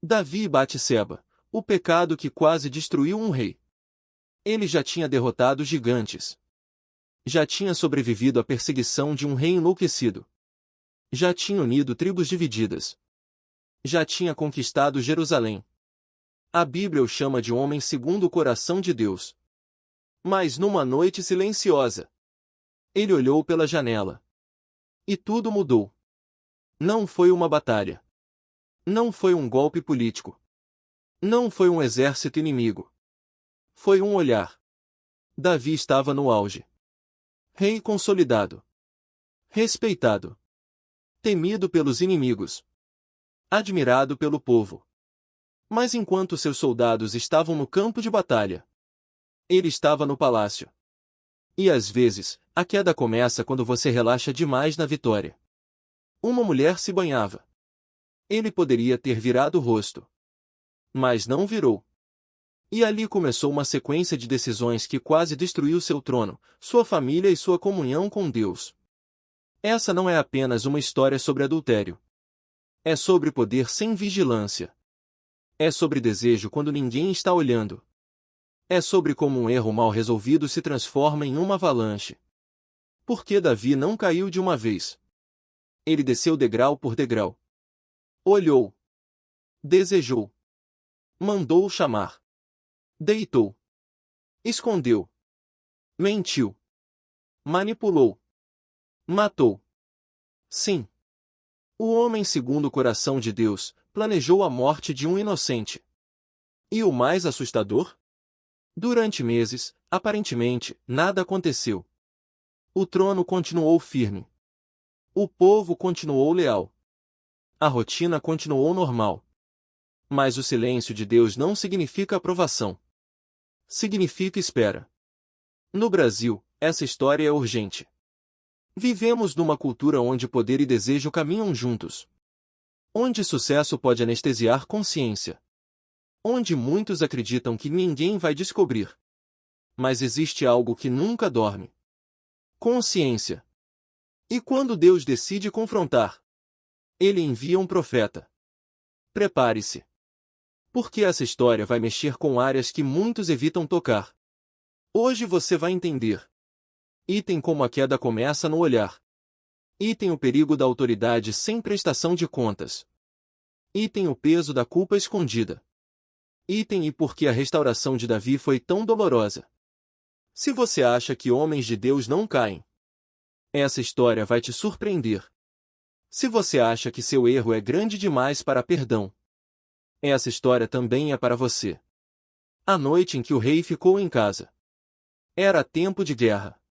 Davi e Batseba, o pecado que quase destruiu um rei. Ele já tinha derrotado gigantes. Já tinha sobrevivido à perseguição de um rei enlouquecido. Já tinha unido tribos divididas. Já tinha conquistado Jerusalém. A Bíblia o chama de homem segundo o coração de Deus. Mas numa noite silenciosa, ele olhou pela janela. E tudo mudou. Não foi uma batalha. Não foi um golpe político. Não foi um exército inimigo. Foi um olhar. Davi estava no auge. Rei consolidado. Respeitado. Temido pelos inimigos. Admirado pelo povo. Mas enquanto seus soldados estavam no campo de batalha, ele estava no palácio. E às vezes, a queda começa quando você relaxa demais na vitória. Uma mulher se banhava. Ele poderia ter virado o rosto. Mas não virou. E ali começou uma sequência de decisões que quase destruiu seu trono, sua família e sua comunhão com Deus. Essa não é apenas uma história sobre adultério. É sobre poder sem vigilância. É sobre desejo quando ninguém está olhando. É sobre como um erro mal resolvido se transforma em uma avalanche. Por que Davi não caiu de uma vez? Ele desceu degrau por degrau. Olhou. Desejou. Mandou chamar. Deitou. Escondeu. Mentiu. Manipulou. Matou. Sim. O homem segundo o coração de Deus planejou a morte de um inocente. E o mais assustador? Durante meses, aparentemente, nada aconteceu. O trono continuou firme. O povo continuou leal. A rotina continuou normal. Mas o silêncio de Deus não significa aprovação. Significa espera. No Brasil, essa história é urgente. Vivemos numa cultura onde poder e desejo caminham juntos. Onde sucesso pode anestesiar consciência. Onde muitos acreditam que ninguém vai descobrir. Mas existe algo que nunca dorme. Consciência. E quando Deus decide confrontar, Ele envia um profeta. Prepare-se. Porque essa história vai mexer com áreas que muitos evitam tocar. Hoje você vai entender. Item como a queda começa no olhar. Item o perigo da autoridade sem prestação de contas. Item o peso da culpa escondida. Item e por que a restauração de Davi foi tão dolorosa. Se você acha que homens de Deus não caem, essa história vai te surpreender. Se você acha que seu erro é grande demais para perdão, essa história também é para você. A noite em que o rei ficou em casa. Era tempo de guerra.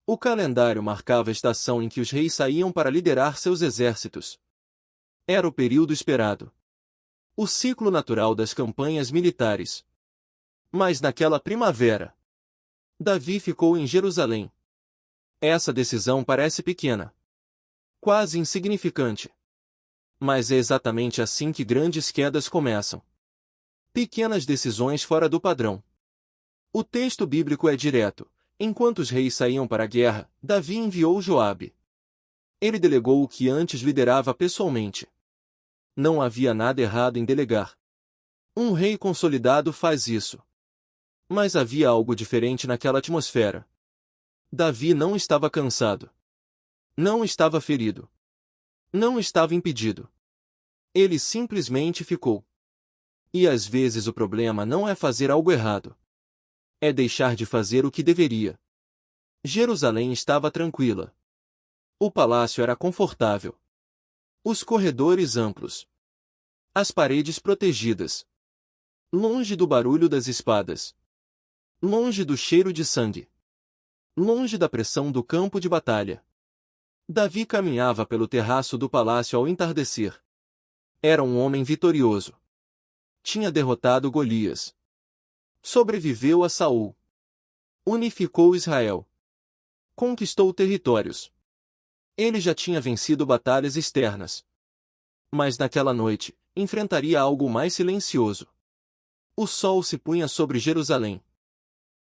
O calendário marcava a estação em que os reis saíam para liderar seus exércitos. Era o período esperado. O ciclo natural das campanhas militares. Mas naquela primavera, Davi ficou em Jerusalém. Essa decisão parece pequena. Quase insignificante. Mas é exatamente assim que grandes quedas começam. Pequenas decisões fora do padrão. O texto bíblico é direto. Enquanto os reis saíam para a guerra, Davi enviou Joabe. Ele delegou o que antes liderava pessoalmente. Não havia nada errado em delegar. Um rei consolidado faz isso. Mas havia algo diferente naquela atmosfera. Davi não estava cansado. Não estava ferido. Não estava impedido. Ele simplesmente ficou. E às vezes o problema não é fazer algo errado. É deixar de fazer o que deveria. Jerusalém estava tranquila. O palácio era confortável. Os corredores amplos. As paredes protegidas. Longe do barulho das espadas. Longe do cheiro de sangue. Longe da pressão do campo de batalha. Davi caminhava pelo terraço do palácio ao entardecer. Era um homem vitorioso. Tinha derrotado Golias. Sobreviveu a Saul. Unificou Israel. Conquistou territórios. Ele já tinha vencido batalhas externas. Mas naquela noite, enfrentaria algo mais silencioso. O sol se punha sobre Jerusalém.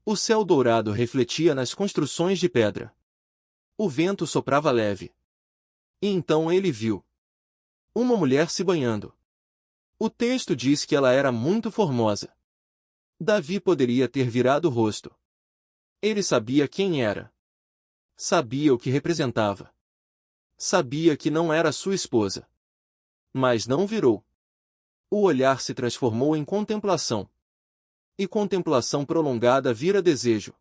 O céu dourado refletia nas construções de pedra. O vento soprava leve. E então ele viu uma mulher se banhando. O texto diz que ela era muito formosa. Davi poderia ter virado o rosto. Ele sabia quem era. Sabia o que representava. Sabia que não era sua esposa. Mas não virou. O olhar se transformou em contemplação. E contemplação prolongada vira desejo.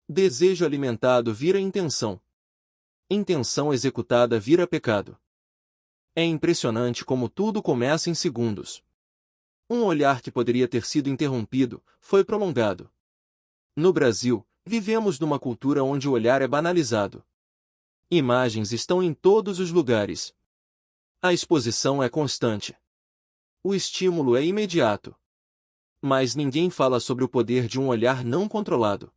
Desejo alimentado vira intenção. Intenção executada vira pecado. É impressionante como tudo começa em segundos. Um olhar que poderia ter sido interrompido, foi prolongado. No Brasil, vivemos numa cultura onde o olhar é banalizado. Imagens estão em todos os lugares. A exposição é constante. O estímulo é imediato. Mas ninguém fala sobre o poder de um olhar não controlado.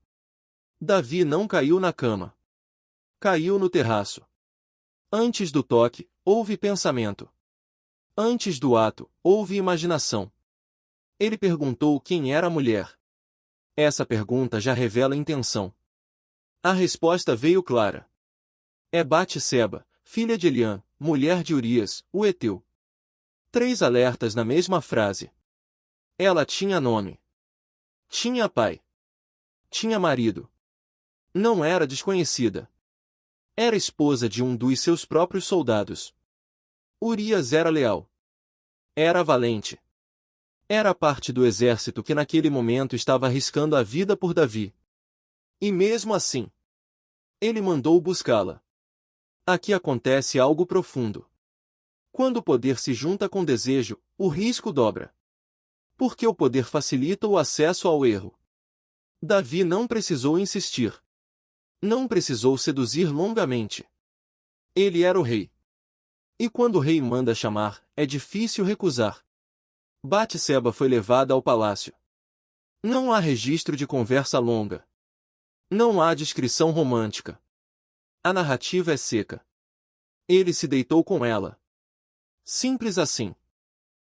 Davi não caiu na cama. Caiu no terraço. Antes do toque, houve pensamento. Antes do ato, houve imaginação. Ele perguntou quem era a mulher. Essa pergunta já revela intenção. A resposta veio clara. É Batseba, filha de Eliã, mulher de Urias, o heteu. 3 alertas na mesma frase. Ela tinha nome. Tinha pai. Tinha marido. Não era desconhecida. Era esposa de um dos seus próprios soldados. Urias era leal. Era valente. Era parte do exército que naquele momento estava arriscando a vida por Davi. E mesmo assim, ele mandou buscá-la. Aqui acontece algo profundo. Quando o poder se junta com desejo, o risco dobra. Porque o poder facilita o acesso ao erro. Davi não precisou insistir. Não precisou seduzir longamente. Ele era o rei. E quando o rei manda chamar, é difícil recusar. Batseba foi levada ao palácio. Não há registro de conversa longa. Não há descrição romântica. A narrativa é seca. Ele se deitou com ela. Simples assim.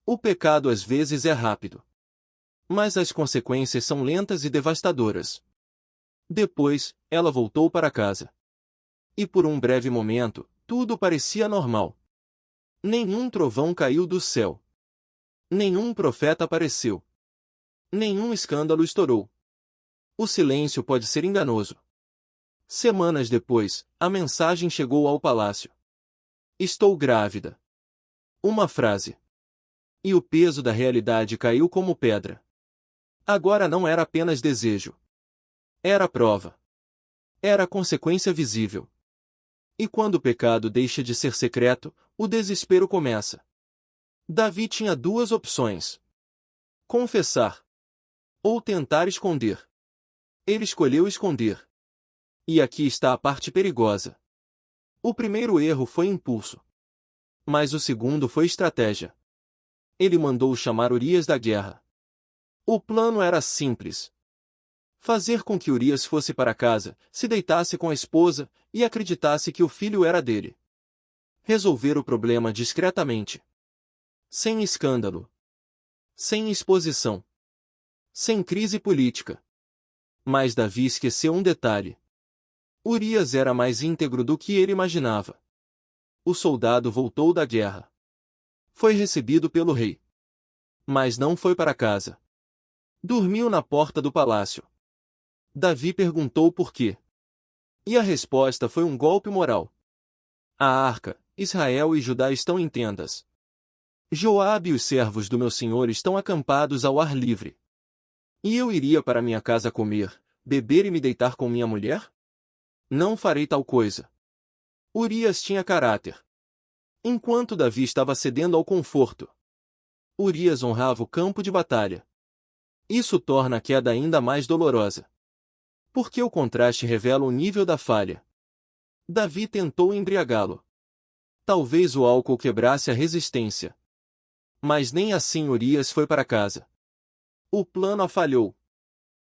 O pecado às vezes é rápido. Mas as consequências são lentas e devastadoras. Depois, ela voltou para casa. E por um breve momento, tudo parecia normal. Nenhum trovão caiu do céu. Nenhum profeta apareceu. Nenhum escândalo estourou. O silêncio pode ser enganoso. Semanas depois, a mensagem chegou ao palácio. Estou grávida. Uma frase. E o peso da realidade caiu como pedra. Agora não era apenas desejo. Era prova. Era consequência visível. E quando o pecado deixa de ser secreto, o desespero começa. Davi tinha 2 opções. Confessar. Ou tentar esconder. Ele escolheu esconder. E aqui está a parte perigosa. O primeiro erro foi impulso. Mas o segundo foi estratégia. Ele mandou chamar Urias da guerra. O plano era simples. Fazer com que Urias fosse para casa, se deitasse com a esposa, e acreditasse que o filho era dele. Resolver o problema discretamente. Sem escândalo. Sem exposição. Sem crise política. Mas Davi esqueceu um detalhe. Urias era mais íntegro do que ele imaginava. O soldado voltou da guerra. Foi recebido pelo rei. Mas não foi para casa. Dormiu na porta do palácio. Davi perguntou por quê. E a resposta foi um golpe moral. A arca, Israel e Judá estão em tendas. Joabe e os servos do meu senhor estão acampados ao ar livre. E eu iria para minha casa comer, beber e me deitar com minha mulher? Não farei tal coisa. Urias tinha caráter. Enquanto Davi estava cedendo ao conforto, Urias honrava o campo de batalha. Isso torna a queda ainda mais dolorosa. Porque o contraste revela o nível da falha. Davi tentou embriagá-lo. Talvez o álcool quebrasse a resistência. Mas nem assim Urias foi para casa. O plano falhou.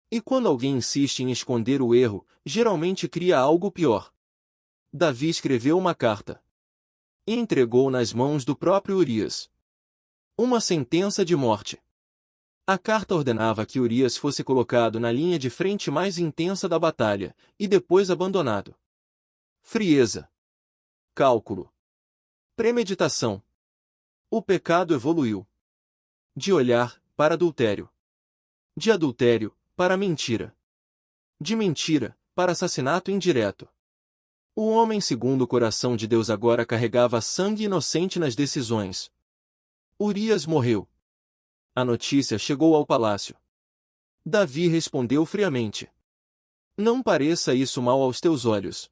E quando alguém insiste em esconder o erro, geralmente cria algo pior. Davi escreveu uma carta. E entregou nas mãos do próprio Urias. Uma sentença de morte. A carta ordenava que Urias fosse colocado na linha de frente mais intensa da batalha, e depois abandonado. Frieza. Cálculo. Premeditação. O pecado evoluiu. De olhar, para adultério. De adultério, para mentira. De mentira, para assassinato indireto. O homem segundo o coração de Deus agora carregava sangue inocente nas decisões. Urias morreu. A notícia chegou ao palácio. Davi respondeu friamente: Não pareça isso mal aos teus olhos.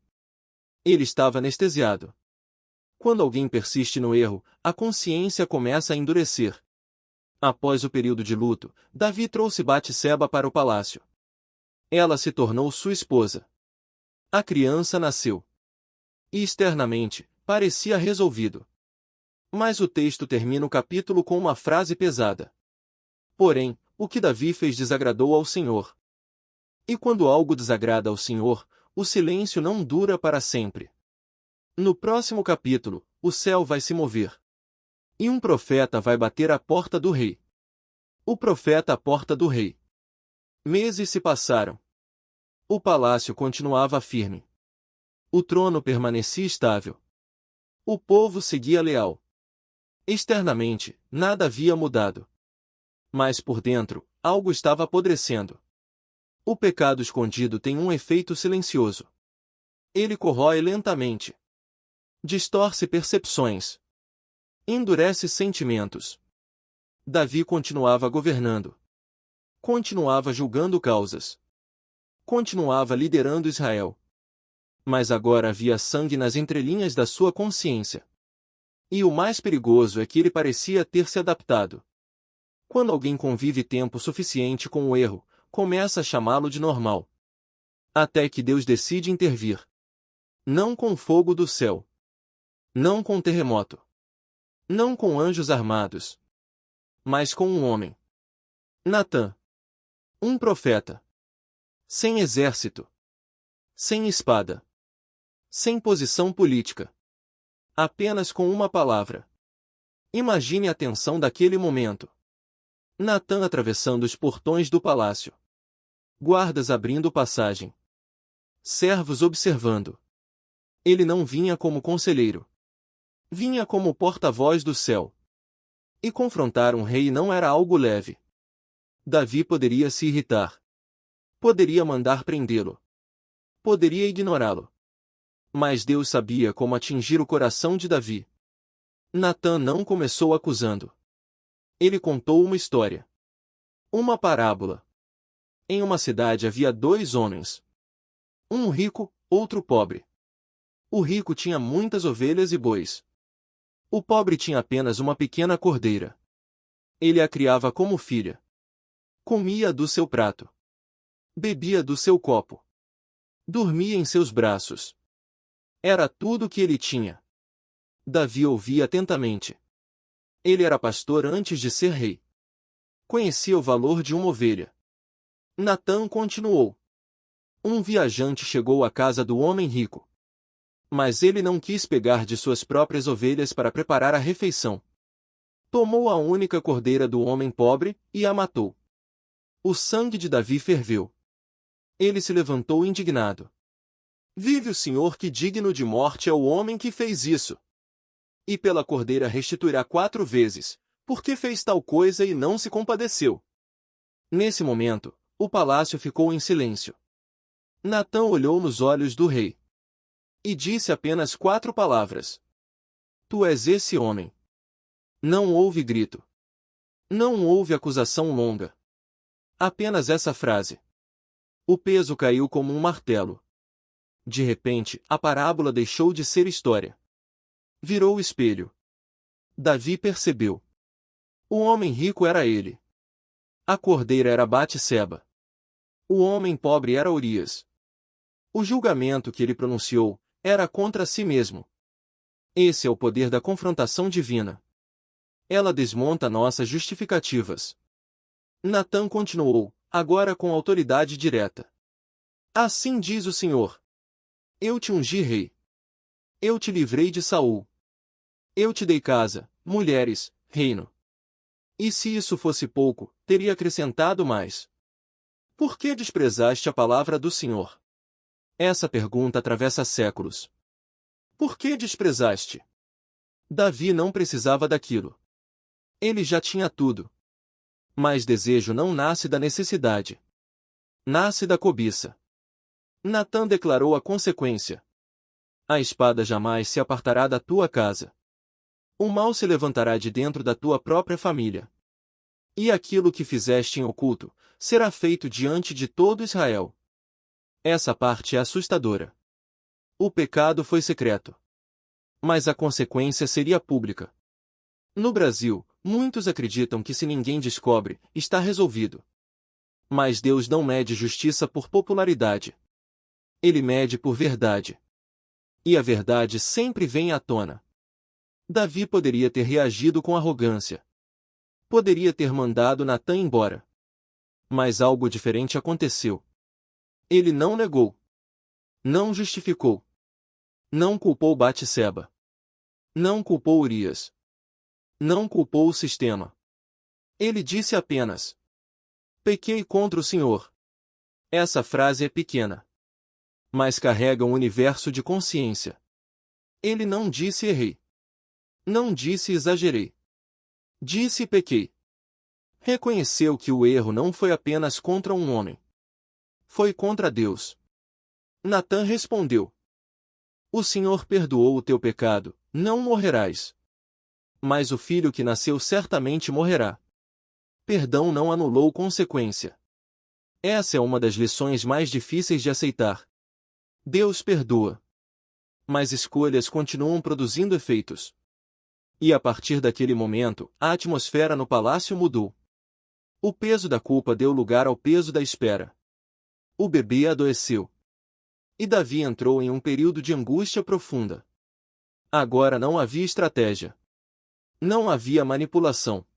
Ele estava anestesiado. Quando alguém persiste no erro, a consciência começa a endurecer. Após o período de luto, Davi trouxe Batseba para o palácio. Ela se tornou sua esposa. A criança nasceu. E externamente, parecia resolvido. Mas o texto termina o capítulo com uma frase pesada. Porém, o que Davi fez desagradou ao Senhor. E quando algo desagrada ao Senhor, o silêncio não dura para sempre. No próximo capítulo, o céu vai se mover. E um profeta vai bater à porta do rei. O profeta à porta do rei. Meses se passaram. O palácio continuava firme. O trono permanecia estável. O povo seguia leal. Externamente, nada havia mudado. Mas por dentro, algo estava apodrecendo. O pecado escondido tem um efeito silencioso. Ele corrói lentamente. Distorce percepções. Endurece sentimentos. Davi continuava governando. Continuava julgando causas. Continuava liderando Israel. Mas agora havia sangue nas entrelinhas da sua consciência. E o mais perigoso é que ele parecia ter se adaptado. Quando alguém convive tempo suficiente com o erro, começa a chamá-lo de normal. Até que Deus decide intervir. Não com fogo do céu. Não com terremoto. Não com anjos armados. Mas com um homem. Natã. Um profeta. Sem exército. Sem espada. Sem posição política. Apenas com uma palavra. Imagine a tensão daquele momento. Natã atravessando os portões do palácio. Guardas abrindo passagem. Servos observando. Ele não vinha como conselheiro. Vinha como porta-voz do céu. E confrontar um rei não era algo leve. Davi poderia se irritar. Poderia mandar prendê-lo. Poderia ignorá-lo. Mas Deus sabia como atingir o coração de Davi. Natã não começou acusando. Ele contou uma história. Uma parábola. Em uma cidade havia 2 homens. Um rico, outro pobre. O rico tinha muitas ovelhas e bois. O pobre tinha apenas uma pequena cordeira. Ele a criava como filha. Comia do seu prato. Bebia do seu copo. Dormia em seus braços. Era tudo o que ele tinha. Davi ouvia atentamente. Ele era pastor antes de ser rei. Conhecia o valor de uma ovelha. Natã continuou. Um viajante chegou à casa do homem rico. Mas ele não quis pegar de suas próprias ovelhas para preparar a refeição. Tomou a única cordeira do homem pobre e a matou. O sangue de Davi ferveu. Ele se levantou indignado. Vive o Senhor, que digno de morte é o homem que fez isso. E pela cordeira restituirá 4 vezes, porque fez tal coisa e não se compadeceu. Nesse momento, o palácio ficou em silêncio. Natã olhou nos olhos do rei. E disse apenas 4 palavras. Tu és esse homem. Não houve grito. Não houve acusação longa. Apenas essa frase. O peso caiu como um martelo. De repente, a parábola deixou de ser história. Virou o espelho. Davi percebeu. O homem rico era ele. A cordeira era Batseba. O homem pobre era Urias. O julgamento que ele pronunciou era contra si mesmo. Esse é o poder da confrontação divina. Ela desmonta nossas justificativas. Natã continuou, agora com autoridade direta. Assim diz o Senhor. Eu te ungi rei. Eu te livrei de Saul. Eu te dei casa, mulheres, reino. E se isso fosse pouco, teria acrescentado mais. Por que desprezaste a palavra do Senhor? Essa pergunta atravessa séculos. Por que desprezaste? Davi não precisava daquilo. Ele já tinha tudo. Mas desejo não nasce da necessidade. Nasce da cobiça. Natã declarou a consequência. A espada jamais se apartará da tua casa. O mal se levantará de dentro da tua própria família. E aquilo que fizeste em oculto, será feito diante de todo Israel. Essa parte é assustadora. O pecado foi secreto. Mas a consequência seria pública. No Brasil, muitos acreditam que se ninguém descobre, está resolvido. Mas Deus não mede justiça por popularidade. Ele mede por verdade. E a verdade sempre vem à tona. Davi poderia ter reagido com arrogância. Poderia ter mandado Natã embora. Mas algo diferente aconteceu. Ele não negou. Não justificou. Não culpou Batseba. Não culpou Urias. Não culpou o sistema. Ele disse apenas: pequei contra o Senhor. Essa frase é pequena, mas carrega um universo de consciência. Ele não disse errei. Não disse exagerei. Disse pequei. Reconheceu que o erro não foi apenas contra um homem. Foi contra Deus. Natã respondeu: o Senhor perdoou o teu pecado, não morrerás. Mas o filho que nasceu certamente morrerá. Perdão não anulou consequência. Essa é uma das lições mais difíceis de aceitar. Deus perdoa. Mas escolhas continuam produzindo efeitos. E a partir daquele momento, a atmosfera no palácio mudou. O peso da culpa deu lugar ao peso da espera. O bebê adoeceu. E Davi entrou em um período de angústia profunda. Agora não havia estratégia. Não havia manipulação.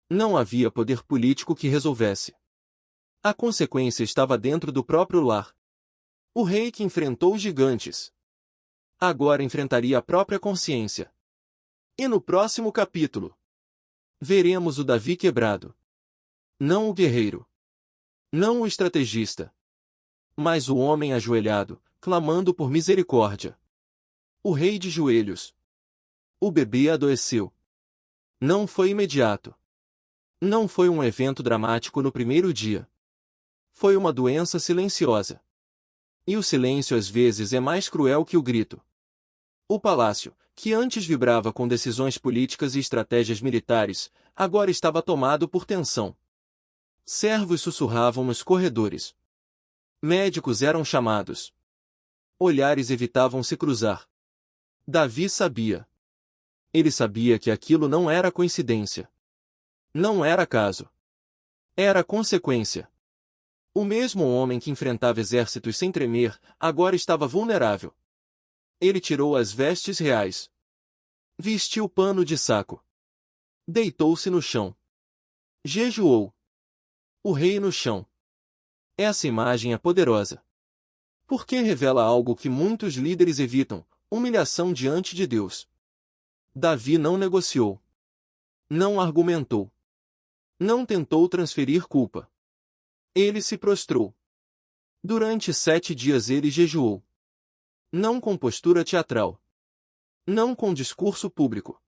Não havia poder político que resolvesse. A consequência estava dentro do próprio lar. O rei que enfrentou os gigantes agora enfrentaria a própria consciência. E no próximo capítulo, veremos o Davi quebrado. Não o guerreiro. Não o estrategista. Mas o homem ajoelhado, clamando por misericórdia. O rei de joelhos. O bebê adoeceu. Não foi imediato. Não foi um evento dramático no primeiro dia. Foi uma doença silenciosa. E o silêncio às vezes é mais cruel que o grito. O palácio, que antes vibrava com decisões políticas e estratégias militares, agora estava tomado por tensão. Servos sussurravam nos corredores. Médicos eram chamados. Olhares evitavam se cruzar. Davi sabia. Ele sabia que aquilo não era coincidência. Não era acaso. Era consequência. O mesmo homem que enfrentava exércitos sem tremer, agora estava vulnerável. Ele tirou as vestes reais. Vestiu pano de saco. Deitou-se no chão. Jejuou. O rei no chão. Essa imagem é poderosa. Porque revela algo que muitos líderes evitam: humilhação diante de Deus. Davi não negociou. Não argumentou. Não tentou transferir culpa. Ele se prostrou. Durante 7 dias ele jejuou. Não com postura teatral. Não com discurso público.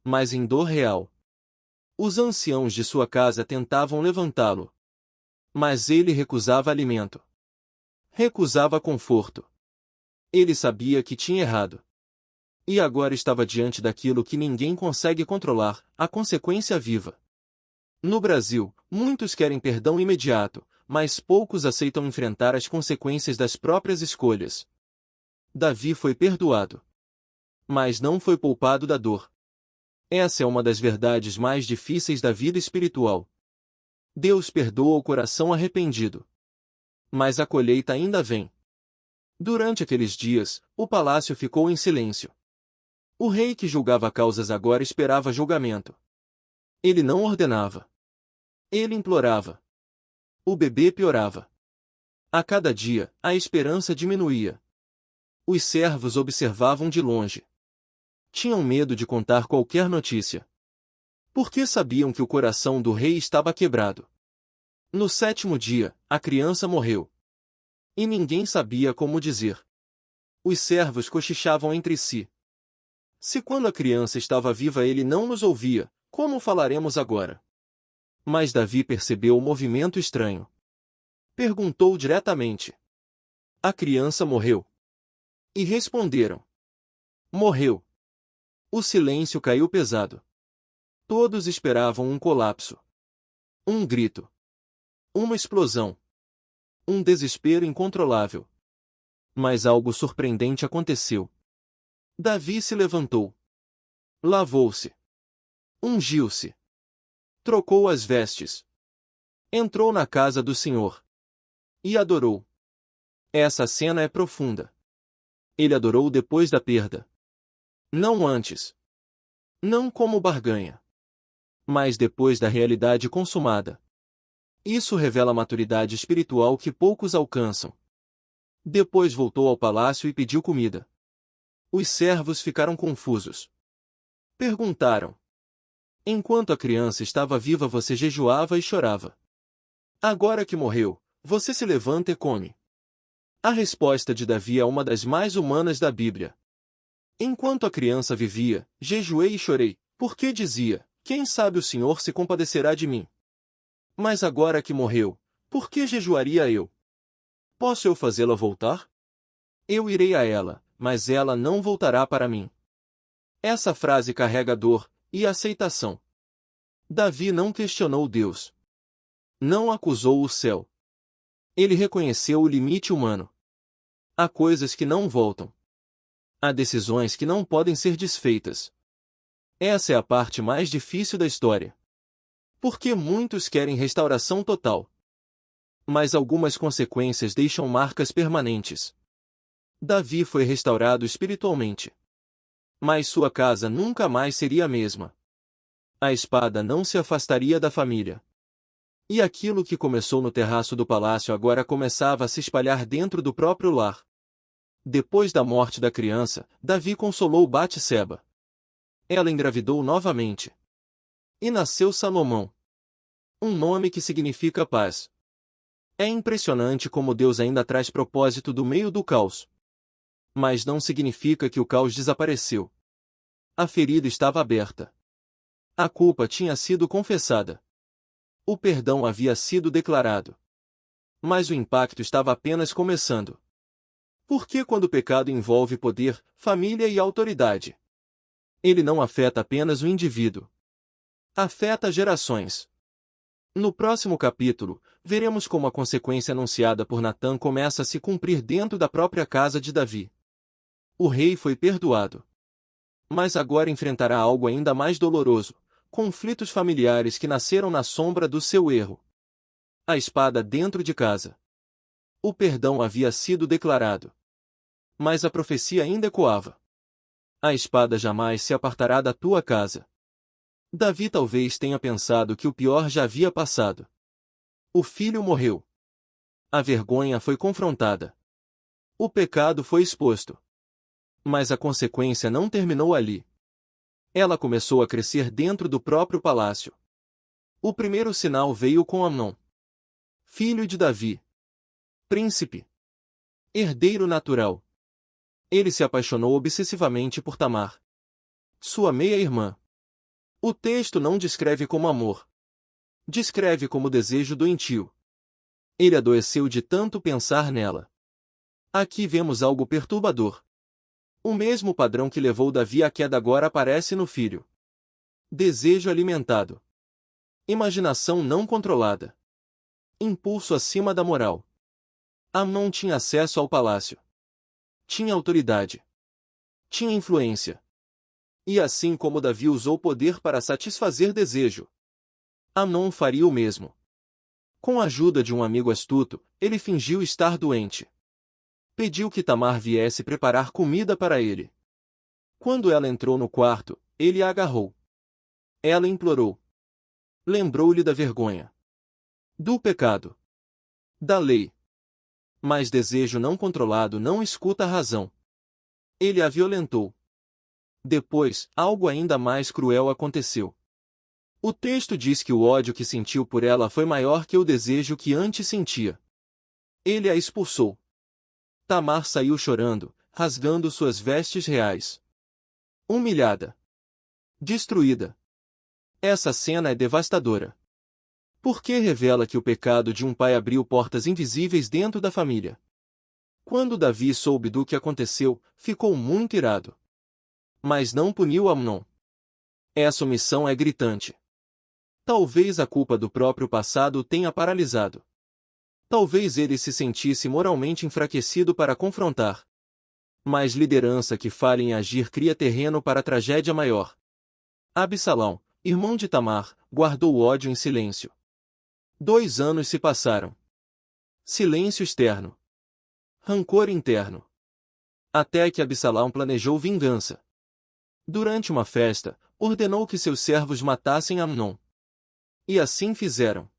Mas em dor real. Os anciãos de sua casa tentavam levantá-lo. Mas ele recusava alimento. Recusava conforto. Ele sabia que tinha errado. E agora estava diante daquilo que ninguém consegue controlar, a consequência viva. No Brasil, muitos querem perdão imediato, mas poucos aceitam enfrentar as consequências das próprias escolhas. Davi foi perdoado. Mas não foi poupado da dor. Essa é uma das verdades mais difíceis da vida espiritual. Deus perdoa o coração arrependido. Mas a colheita ainda vem. Durante aqueles dias, o palácio ficou em silêncio. O rei que julgava causas agora esperava julgamento. Ele não ordenava. Ele implorava. O bebê piorava. A cada dia, a esperança diminuía. Os servos observavam de longe. Tinham medo de contar qualquer notícia. Porque sabiam que o coração do rei estava quebrado. No 7º dia, a criança morreu. E ninguém sabia como dizer. Os servos cochichavam entre si. Se quando a criança estava viva ele não nos ouvia, como falaremos agora? Mas Davi percebeu o movimento estranho. Perguntou diretamente: a criança morreu? E responderam: morreu. O silêncio caiu pesado. Todos esperavam um colapso. Um grito. Uma explosão. Um desespero incontrolável. Mas algo surpreendente aconteceu. Davi se levantou. Lavou-se. Ungiu-se. Trocou as vestes. Entrou na casa do Senhor. E adorou. Essa cena é profunda. Ele adorou depois da perda. Não antes. Não como barganha. Mas depois da realidade consumada. Isso revela a maturidade espiritual que poucos alcançam. Depois voltou ao palácio e pediu comida. Os servos ficaram confusos. Perguntaram: enquanto a criança estava viva você jejuava e chorava. Agora que morreu, você se levanta e come. A resposta de Davi é uma das mais humanas da Bíblia. Enquanto a criança vivia, jejuei e chorei, porque dizia: quem sabe o Senhor se compadecerá de mim. Mas agora que morreu, por que jejuaria eu? Posso eu fazê-la voltar? Eu irei a ela, mas ela não voltará para mim. Essa frase carrega dor e aceitação. Davi não questionou Deus. Não acusou o céu. Ele reconheceu o limite humano. Há coisas que não voltam. Há decisões que não podem ser desfeitas. Essa é a parte mais difícil da história. Porque muitos querem restauração total. Mas algumas consequências deixam marcas permanentes. Davi foi restaurado espiritualmente. Mas sua casa nunca mais seria a mesma. A espada não se afastaria da família. E aquilo que começou no terraço do palácio agora começava a se espalhar dentro do próprio lar. Depois da morte da criança, Davi consolou Batseba. Ela engravidou novamente. E nasceu Salomão. Um nome que significa paz. É impressionante como Deus ainda traz propósito do meio do caos. Mas não significa que o caos desapareceu. A ferida estava aberta. A culpa tinha sido confessada. O perdão havia sido declarado. Mas o impacto estava apenas começando. Porque quando o pecado envolve poder, família e autoridade, ele não afeta apenas o indivíduo. Afeta gerações. No próximo capítulo, veremos como a consequência anunciada por Natã começa a se cumprir dentro da própria casa de Davi. O rei foi perdoado. Mas agora enfrentará algo ainda mais doloroso: conflitos familiares que nasceram na sombra do seu erro. A espada dentro de casa. O perdão havia sido declarado. Mas a profecia ainda ecoava. A espada jamais se apartará da tua casa. Davi talvez tenha pensado que o pior já havia passado. O filho morreu. A vergonha foi confrontada. O pecado foi exposto. Mas a consequência não terminou ali. Ela começou a crescer dentro do próprio palácio. O primeiro sinal veio com Amnon, filho de Davi. Príncipe. Herdeiro natural. Ele se apaixonou obsessivamente por Tamar, sua meia-irmã. O texto não descreve como amor. Descreve como desejo doentio. Ele adoeceu de tanto pensar nela. Aqui vemos algo perturbador. O mesmo padrão que levou Davi à queda agora aparece no filho. Desejo alimentado. Imaginação não controlada. Impulso acima da moral. Amnon tinha acesso ao palácio. Tinha autoridade. Tinha influência. E assim como Davi usou poder para satisfazer desejo, Amnon faria o mesmo. Com a ajuda de um amigo astuto, ele fingiu estar doente. Pediu que Tamar viesse preparar comida para ele. Quando ela entrou no quarto, ele a agarrou. Ela implorou. Lembrou-lhe da vergonha. Do pecado. Da lei. Mas desejo não controlado não escuta a razão. Ele a violentou. Depois, algo ainda mais cruel aconteceu. O texto diz que o ódio que sentiu por ela foi maior que o desejo que antes sentia. Ele a expulsou. Tamar saiu chorando, rasgando suas vestes reais. Humilhada. Destruída. Essa cena é devastadora. Porque revela que o pecado de um pai abriu portas invisíveis dentro da família. Quando Davi soube do que aconteceu, ficou muito irado. Mas não puniu Amnon. Essa omissão é gritante. Talvez a culpa do próprio passado o tenha paralisado. Talvez ele se sentisse moralmente enfraquecido para confrontar. Mas liderança que falha em agir cria terreno para tragédia maior. Absalão, irmão de Tamar, guardou o ódio em silêncio. 2 anos se passaram. Silêncio externo. Rancor interno. Até que Absalão planejou vingança. Durante uma festa, ordenou que seus servos matassem Amnon. E assim fizeram.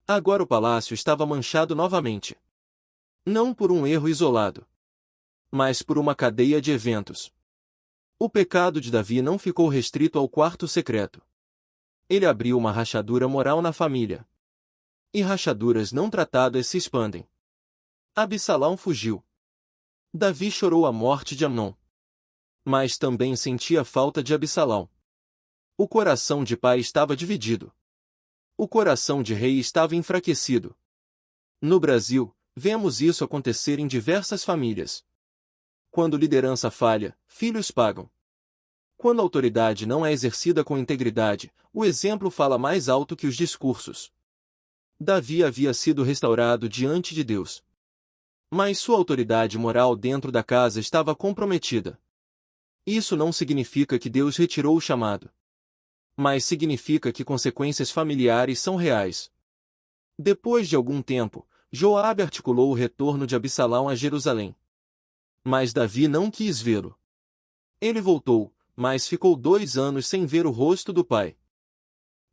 Agora o palácio estava manchado novamente. Não por um erro isolado, mas por uma cadeia de eventos. O pecado de Davi não ficou restrito ao quarto secreto. Ele abriu uma rachadura moral na família. E rachaduras não tratadas se expandem. Absalão fugiu. Davi chorou a morte de Amnon. Mas também sentia falta de Absalão. O coração de pai estava dividido. O coração de rei estava enfraquecido. No Brasil, vemos isso acontecer em diversas famílias. Quando liderança falha, filhos pagam. Quando a autoridade não é exercida com integridade, o exemplo fala mais alto que os discursos. Davi havia sido restaurado diante de Deus. Mas sua autoridade moral dentro da casa estava comprometida. Isso não significa que Deus retirou o chamado. Mas significa que consequências familiares são reais. Depois de algum tempo, Joabe articulou o retorno de Absalão a Jerusalém. Mas Davi não quis vê-lo. Ele voltou, mas ficou 2 anos sem ver o rosto do pai.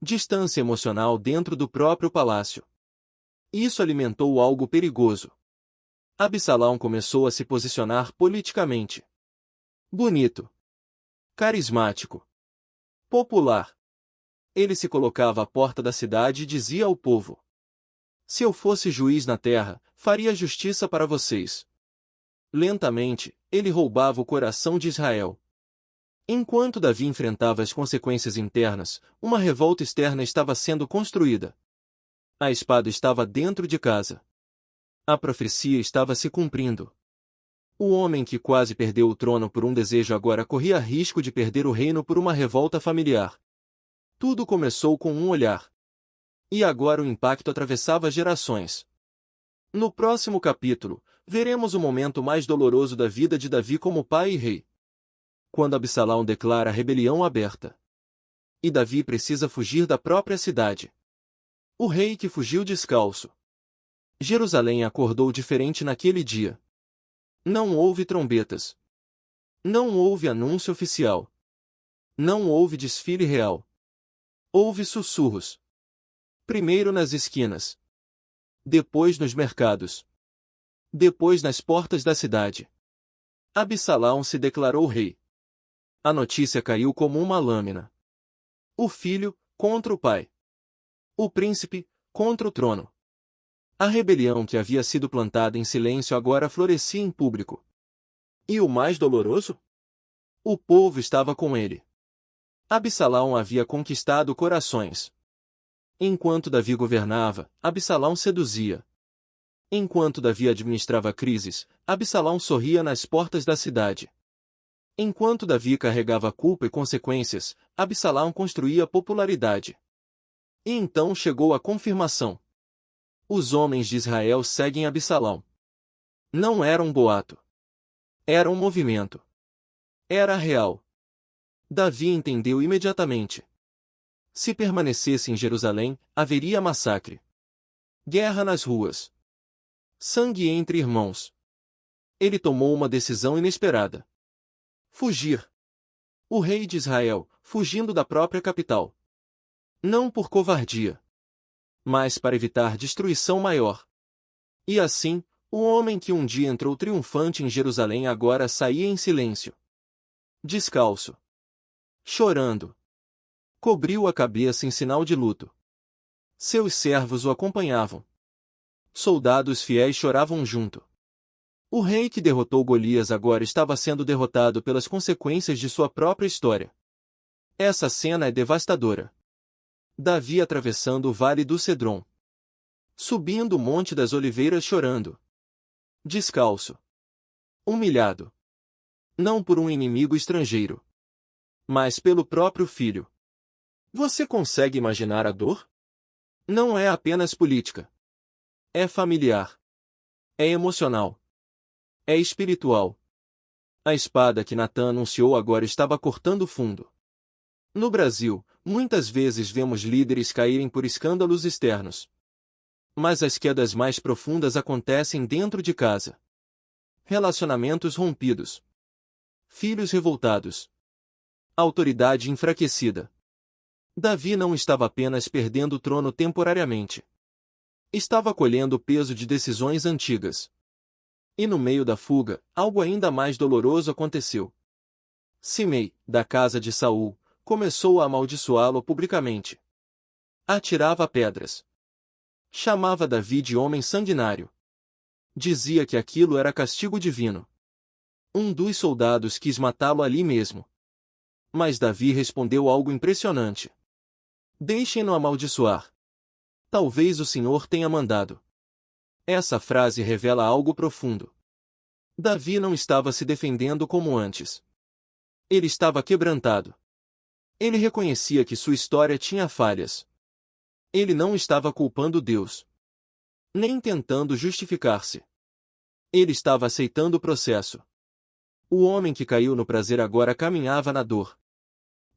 Distância emocional dentro do próprio palácio. Isso alimentou algo perigoso. Absalão começou a se posicionar politicamente. Bonito. Carismático. Popular. Ele se colocava à porta da cidade e dizia ao povo: se eu fosse juiz na terra, faria justiça para vocês. Lentamente, ele roubava o coração de Israel. Enquanto Davi enfrentava as consequências internas, uma revolta externa estava sendo construída. A espada estava dentro de casa. A profecia estava se cumprindo. O homem que quase perdeu o trono por um desejo agora corria risco de perder o reino por uma revolta familiar. Tudo começou com um olhar. E agora o impacto atravessava gerações. No próximo capítulo, veremos o momento mais doloroso da vida de Davi como pai e rei. Quando Absalão declara a rebelião aberta. E Davi precisa fugir da própria cidade. O rei que fugiu descalço. Jerusalém acordou diferente naquele dia. Não houve trombetas. Não houve anúncio oficial. Não houve desfile real. Houve sussurros. Primeiro nas esquinas. Depois nos mercados. Depois nas portas da cidade. Absalão se declarou rei. A notícia caiu como uma lâmina. O filho, contra o pai. O príncipe, contra o trono. A rebelião que havia sido plantada em silêncio agora florescia em público. E o mais doloroso? O povo estava com ele. Absalão havia conquistado corações. Enquanto Davi governava, Absalão seduzia. Enquanto Davi administrava crises, Absalão sorria nas portas da cidade. Enquanto Davi carregava culpa e consequências, Absalão construía popularidade. E então chegou a confirmação. Os homens de Israel seguem Absalão. Não era um boato. Era um movimento. Era real. Davi entendeu imediatamente. Se permanecesse em Jerusalém, haveria massacre. Guerra nas ruas. Sangue entre irmãos. Ele tomou uma decisão inesperada. Fugir. O rei de Israel, fugindo da própria capital. Não por covardia, mas para evitar destruição maior. E assim, o homem que um dia entrou triunfante em Jerusalém agora saía em silêncio. Descalço. Chorando. Cobriu a cabeça em sinal de luto. Seus servos o acompanhavam. Soldados fiéis choravam junto. O rei que derrotou Golias agora estava sendo derrotado pelas consequências de sua própria história. Essa cena é devastadora. Davi atravessando o vale do Cedron. Subindo o monte das oliveiras chorando. Descalço. Humilhado. Não por um inimigo estrangeiro, mas pelo próprio filho. Você consegue imaginar a dor? Não é apenas política. É familiar. É emocional. É espiritual. A espada que Natã anunciou agora estava cortando fundo. No Brasil, muitas vezes vemos líderes caírem por escândalos externos. Mas as quedas mais profundas acontecem dentro de casa. Relacionamentos rompidos. Filhos revoltados. Autoridade enfraquecida. Davi não estava apenas perdendo o trono temporariamente. Estava colhendo o peso de decisões antigas. E no meio da fuga, algo ainda mais doloroso aconteceu. Simei, da casa de Saul, começou a amaldiçoá-lo publicamente. Atirava pedras. Chamava Davi de homem sanguinário. Dizia que aquilo era castigo divino. Um dos soldados quis matá-lo ali mesmo. Mas Davi respondeu algo impressionante. Deixem-no amaldiçoar. Talvez o Senhor tenha mandado. Essa frase revela algo profundo. Davi não estava se defendendo como antes. Ele estava quebrantado. Ele reconhecia que sua história tinha falhas. Ele não estava culpando Deus, nem tentando justificar-se. Ele estava aceitando o processo. O homem que caiu no prazer agora caminhava na dor.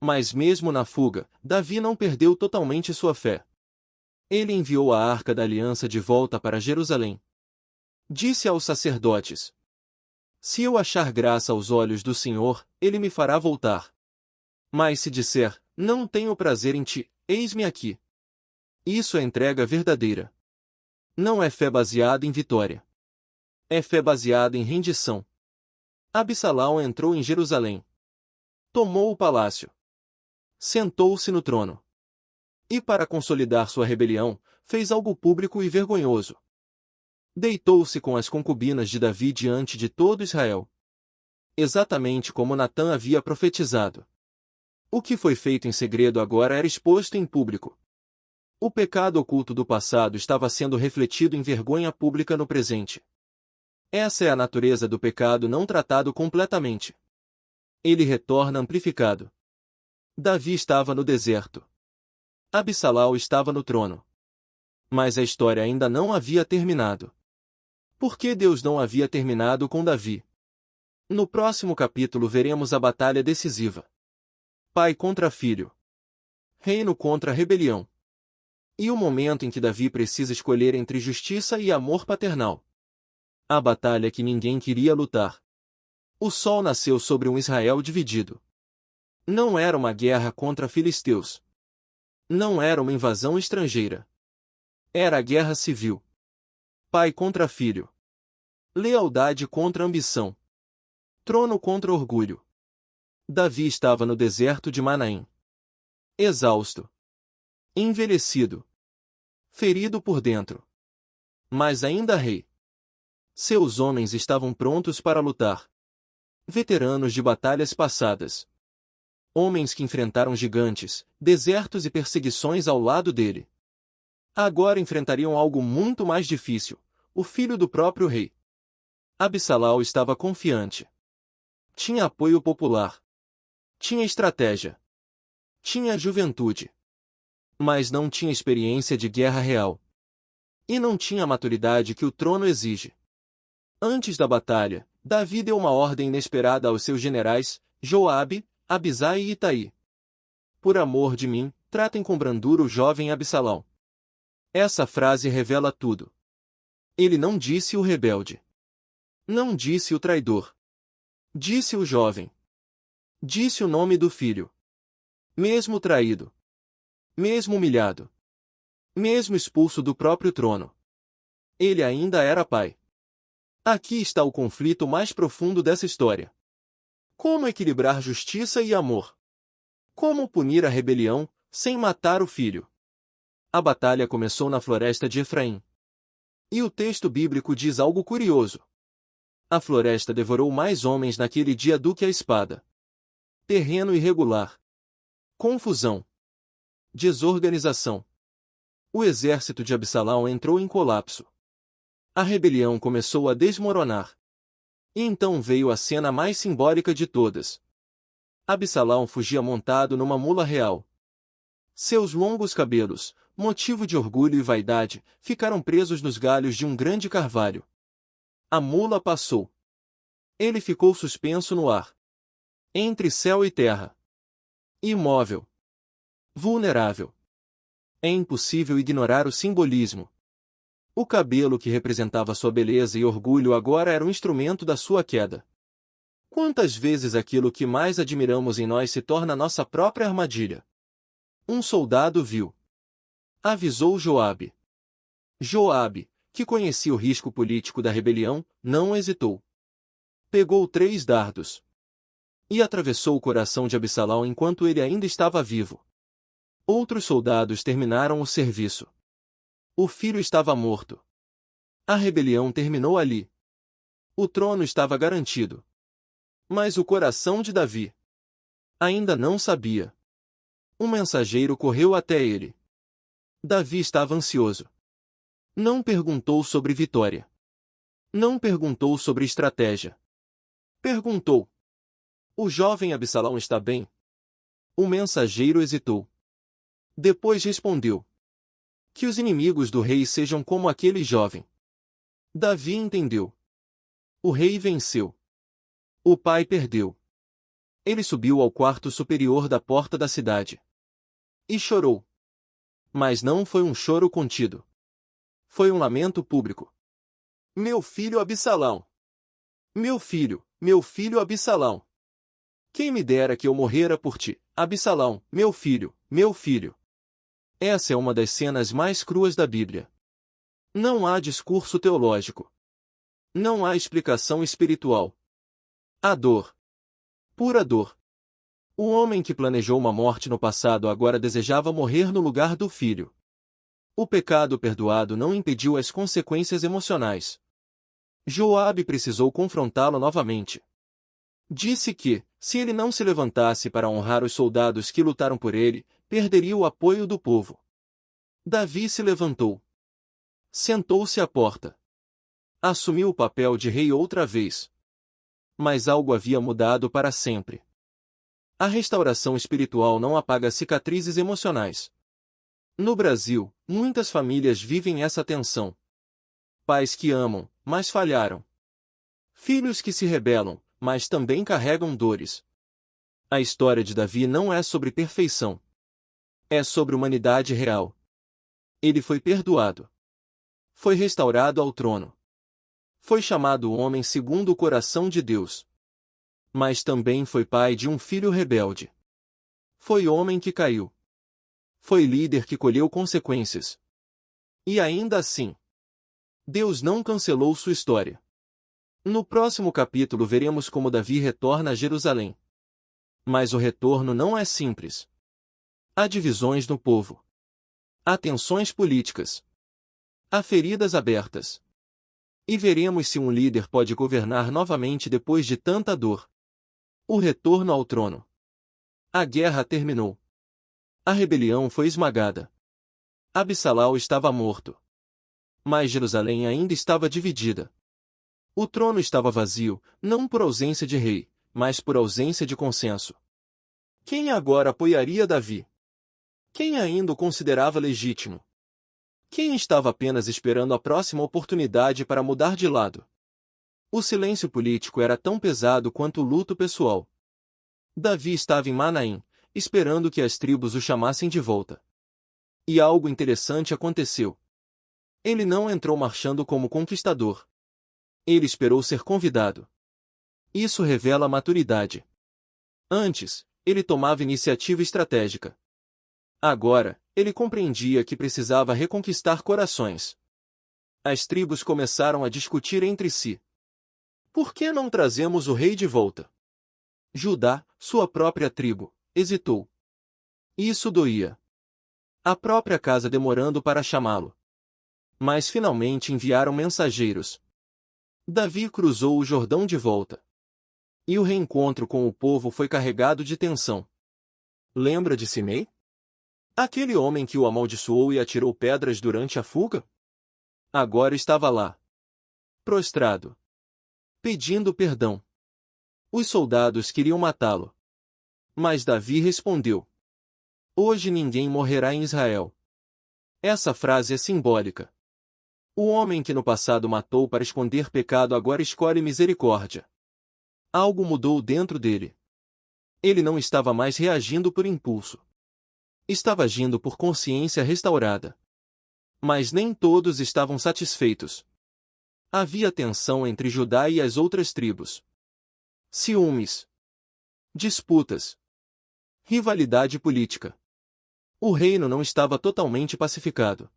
Mas mesmo na fuga, Davi não perdeu totalmente sua fé. Ele enviou a Arca da Aliança de volta para Jerusalém. Disse aos sacerdotes: Se eu achar graça aos olhos do Senhor, ele me fará voltar. Mas se disser, não tenho prazer em ti, eis-me aqui. Isso é entrega verdadeira. Não é fé baseada em vitória. É fé baseada em rendição. Absalão entrou em Jerusalém. Tomou o palácio. Sentou-se no trono. E para consolidar sua rebelião, fez algo público e vergonhoso. Deitou-se com as concubinas de Davi diante de todo Israel. Exatamente como Natã havia profetizado. O que foi feito em segredo agora era exposto em público. O pecado oculto do passado estava sendo refletido em vergonha pública no presente. Essa é a natureza do pecado não tratado completamente. Ele retorna amplificado. Davi estava no deserto. Absalão estava no trono. Mas a história ainda não havia terminado. Por que Deus não havia terminado com Davi? No próximo capítulo veremos a batalha decisiva. Pai contra filho. Reino contra rebelião. E o momento em que Davi precisa escolher entre justiça e amor paternal. A batalha que ninguém queria lutar. O sol nasceu sobre um Israel dividido. Não era uma guerra contra filisteus. Não era uma invasão estrangeira. Era a guerra civil. Pai contra filho. Lealdade contra ambição. Trono contra orgulho. Davi estava no deserto de Manaim. Exausto. Envelhecido. Ferido por dentro. Mas ainda rei. Seus homens estavam prontos para lutar. Veteranos de batalhas passadas. Homens que enfrentaram gigantes, desertos e perseguições ao lado dele. Agora enfrentariam algo muito mais difícil, o filho do próprio rei. Absalão estava confiante. Tinha apoio popular. Tinha estratégia. Tinha juventude. Mas não tinha experiência de guerra real. E não tinha a maturidade que o trono exige. Antes da batalha, Davi deu uma ordem inesperada aos seus generais, Joabe, Abisai e Itaí. Por amor de mim, tratem com brandura o jovem Absalão. Essa frase revela tudo. Ele não disse o rebelde. Não disse o traidor. Disse o jovem. Disse o nome do filho. Mesmo traído. Mesmo humilhado. Mesmo expulso do próprio trono. Ele ainda era pai. Aqui está o conflito mais profundo dessa história. Como equilibrar justiça e amor? Como punir a rebelião, sem matar o filho? A batalha começou na floresta de Efraim. E o texto bíblico diz algo curioso. A floresta devorou mais homens naquele dia do que a espada. Terreno irregular. Confusão. desorganização. O exército de Absalão entrou em colapso. A rebelião começou a desmoronar. E então veio a cena mais simbólica de todas. Absalão fugia montado numa mula real. Seus longos cabelos, motivo de orgulho e vaidade, ficaram presos nos galhos de um grande carvalho. A mula passou. Ele ficou suspenso no ar. Entre céu e terra. Imóvel. Vulnerável. É impossível ignorar o simbolismo. O cabelo que representava sua beleza e orgulho agora era um instrumento da sua queda. Quantas vezes aquilo que mais admiramos em nós se torna nossa própria armadilha? Um soldado viu. Avisou Joabe. Joabe, que conhecia o risco político da rebelião, não hesitou. Pegou 3 dardos. E atravessou o coração de Absalão enquanto ele ainda estava vivo. Outros soldados terminaram o serviço. O filho estava morto. A rebelião terminou ali. O trono estava garantido. Mas o coração de Davi ainda não sabia. Um mensageiro correu até ele. Davi estava ansioso. Não perguntou sobre vitória. Não perguntou sobre estratégia. Perguntou: o jovem Absalão está bem? O mensageiro hesitou. Depois respondeu: que os inimigos do rei sejam como aquele jovem. Davi entendeu. O rei venceu. O pai perdeu. Ele subiu ao quarto superior da porta da cidade. E chorou. Mas não foi um choro contido. Foi um lamento público. Meu filho Absalão! Meu filho Absalão! Quem me dera que eu morrera por ti, Absalão, meu filho, meu filho! Essa é uma das cenas mais cruas da Bíblia. Não há discurso teológico. Não há explicação espiritual. A dor. Pura dor. O homem que planejou uma morte no passado agora desejava morrer no lugar do filho. O pecado perdoado não impediu as consequências emocionais. Joabe precisou confrontá-lo novamente. Disse que, se ele não se levantasse para honrar os soldados que lutaram por ele, perderia o apoio do povo. Davi se levantou. Sentou-se à porta. Assumiu o papel de rei outra vez. Mas algo havia mudado para sempre. A restauração espiritual não apaga cicatrizes emocionais. No Brasil, muitas famílias vivem essa tensão. Pais que amam, mas falharam. Filhos que se rebelam, mas também carregam dores. A história de Davi não é sobre perfeição. É sobre humanidade real. Ele foi perdoado. Foi restaurado ao trono. Foi chamado o homem segundo o coração de Deus. Mas também foi pai de um filho rebelde. Foi homem que caiu. Foi líder que colheu consequências. E ainda assim, Deus não cancelou sua história. No próximo capítulo veremos como Davi retorna a Jerusalém. Mas o retorno não é simples. Há divisões no povo. Há tensões políticas. Há feridas abertas. E veremos se um líder pode governar novamente depois de tanta dor. O retorno ao trono. A guerra terminou. A rebelião foi esmagada. Absalão estava morto. Mas Jerusalém ainda estava dividida. O trono estava vazio, não por ausência de rei, mas por ausência de consenso. Quem agora apoiaria Davi? Quem ainda o considerava legítimo? Quem estava apenas esperando a próxima oportunidade para mudar de lado? O silêncio político era tão pesado quanto o luto pessoal. Davi estava em Manaim, esperando que as tribos o chamassem de volta. E algo interessante aconteceu. Ele não entrou marchando como conquistador. Ele esperou ser convidado. Isso revela maturidade. Antes, ele tomava iniciativa estratégica. Agora, ele compreendia que precisava reconquistar corações. As tribos começaram a discutir entre si. Por que não trazemos o rei de volta? Judá, sua própria tribo, hesitou. Isso doía. A própria casa demorando para chamá-lo. Mas finalmente enviaram mensageiros. Davi cruzou o Jordão de volta. E o reencontro com o povo foi carregado de tensão. Lembra de Simei? Aquele homem que o amaldiçoou e atirou pedras durante a fuga? Agora estava lá, prostrado, pedindo perdão. Os soldados queriam matá-lo. Mas Davi respondeu: Hoje ninguém morrerá em Israel. Essa frase é simbólica. O homem que no passado matou para esconder pecado agora escolhe misericórdia. Algo mudou dentro dele. Ele não estava mais reagindo por impulso. Estava agindo por consciência restaurada. Mas nem todos estavam satisfeitos. Havia tensão entre Judá e as outras tribos. Ciúmes. Disputas. Rivalidade política. O reino não estava totalmente pacificado.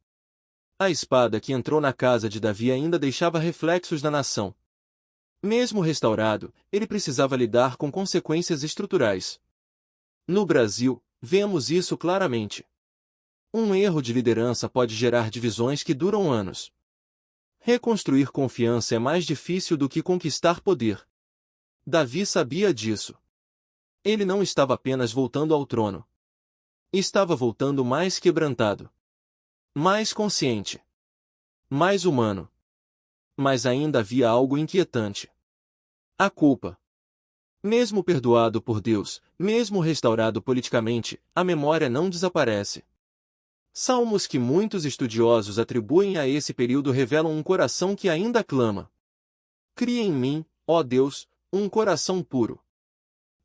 A espada que entrou na casa de Davi ainda deixava reflexos na nação. Mesmo restaurado, ele precisava lidar com consequências estruturais. No Brasil, vemos isso claramente. Um erro de liderança pode gerar divisões que duram anos. Reconstruir confiança é mais difícil do que conquistar poder. Davi sabia disso. Ele não estava apenas voltando ao trono. Estava voltando mais quebrantado. Mais consciente. Mais humano. Mas ainda havia algo inquietante. A culpa. Mesmo perdoado por Deus, mesmo restaurado politicamente, a memória não desaparece. Salmos que muitos estudiosos atribuem a esse período revelam um coração que ainda clama. Cria em mim, ó Deus, um coração puro.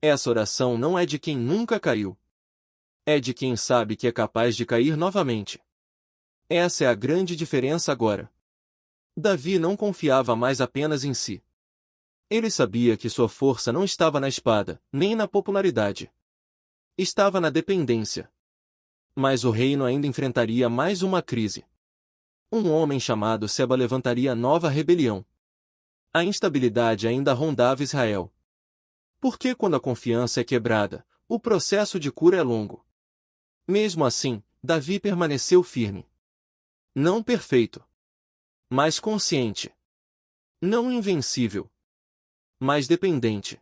Essa oração não é de quem nunca caiu. É de quem sabe que é capaz de cair novamente. Essa é a grande diferença agora. Davi não confiava mais apenas em si. Ele sabia que sua força não estava na espada, nem na popularidade. Estava na dependência. Mas o reino ainda enfrentaria mais uma crise. Um homem chamado Seba levantaria nova rebelião. A instabilidade ainda rondava Israel. Porque quando a confiança é quebrada, o processo de cura é longo. Mesmo assim, Davi permaneceu firme. Não perfeito, mas consciente. Não invencível, mas dependente.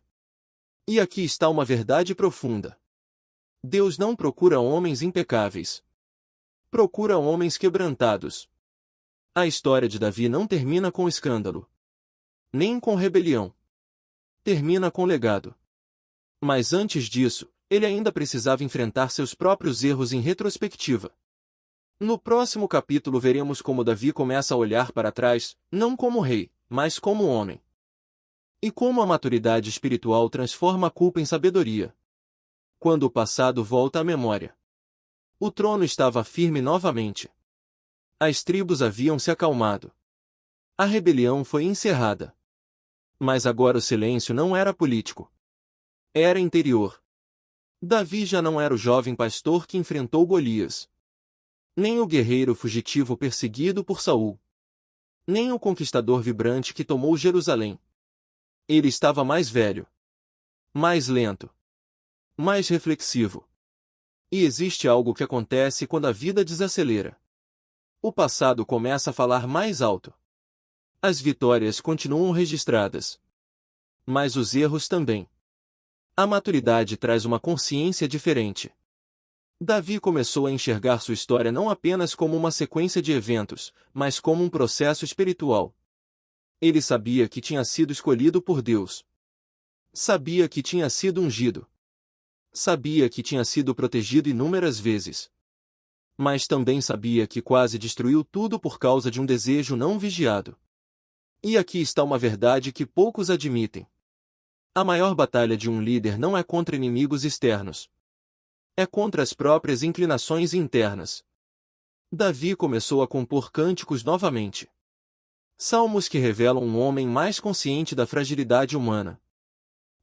E aqui está uma verdade profunda. Deus não procura homens impecáveis. Procura homens quebrantados. A história de Davi não termina com escândalo. Nem com rebelião. Termina com legado. Mas antes disso, ele ainda precisava enfrentar seus próprios erros em retrospectiva. No próximo capítulo veremos como Davi começa a olhar para trás, não como rei, mas como homem. E como a maturidade espiritual transforma a culpa em sabedoria. Quando o passado volta à memória. O trono estava firme novamente. As tribos haviam se acalmado. A rebelião foi encerrada. Mas agora o silêncio não era político. Era interior. Davi já não era o jovem pastor que enfrentou Golias. Nem o guerreiro fugitivo perseguido por Saul. Nem o conquistador vibrante que tomou Jerusalém. Ele estava mais velho. Mais lento. Mais reflexivo. E existe algo que acontece quando a vida desacelera. O passado começa a falar mais alto. As vitórias continuam registradas. Mas os erros também. A maturidade traz uma consciência diferente. Davi começou a enxergar sua história não apenas como uma sequência de eventos, mas como um processo espiritual. Ele sabia que tinha sido escolhido por Deus. Sabia que tinha sido ungido. Sabia que tinha sido protegido inúmeras vezes. Mas também sabia que quase destruiu tudo por causa de um desejo não vigiado. E aqui está uma verdade que poucos admitem. A maior batalha de um líder não é contra inimigos externos. É contra as próprias inclinações internas. Davi começou a compor cânticos novamente. Salmos que revelam um homem mais consciente da fragilidade humana.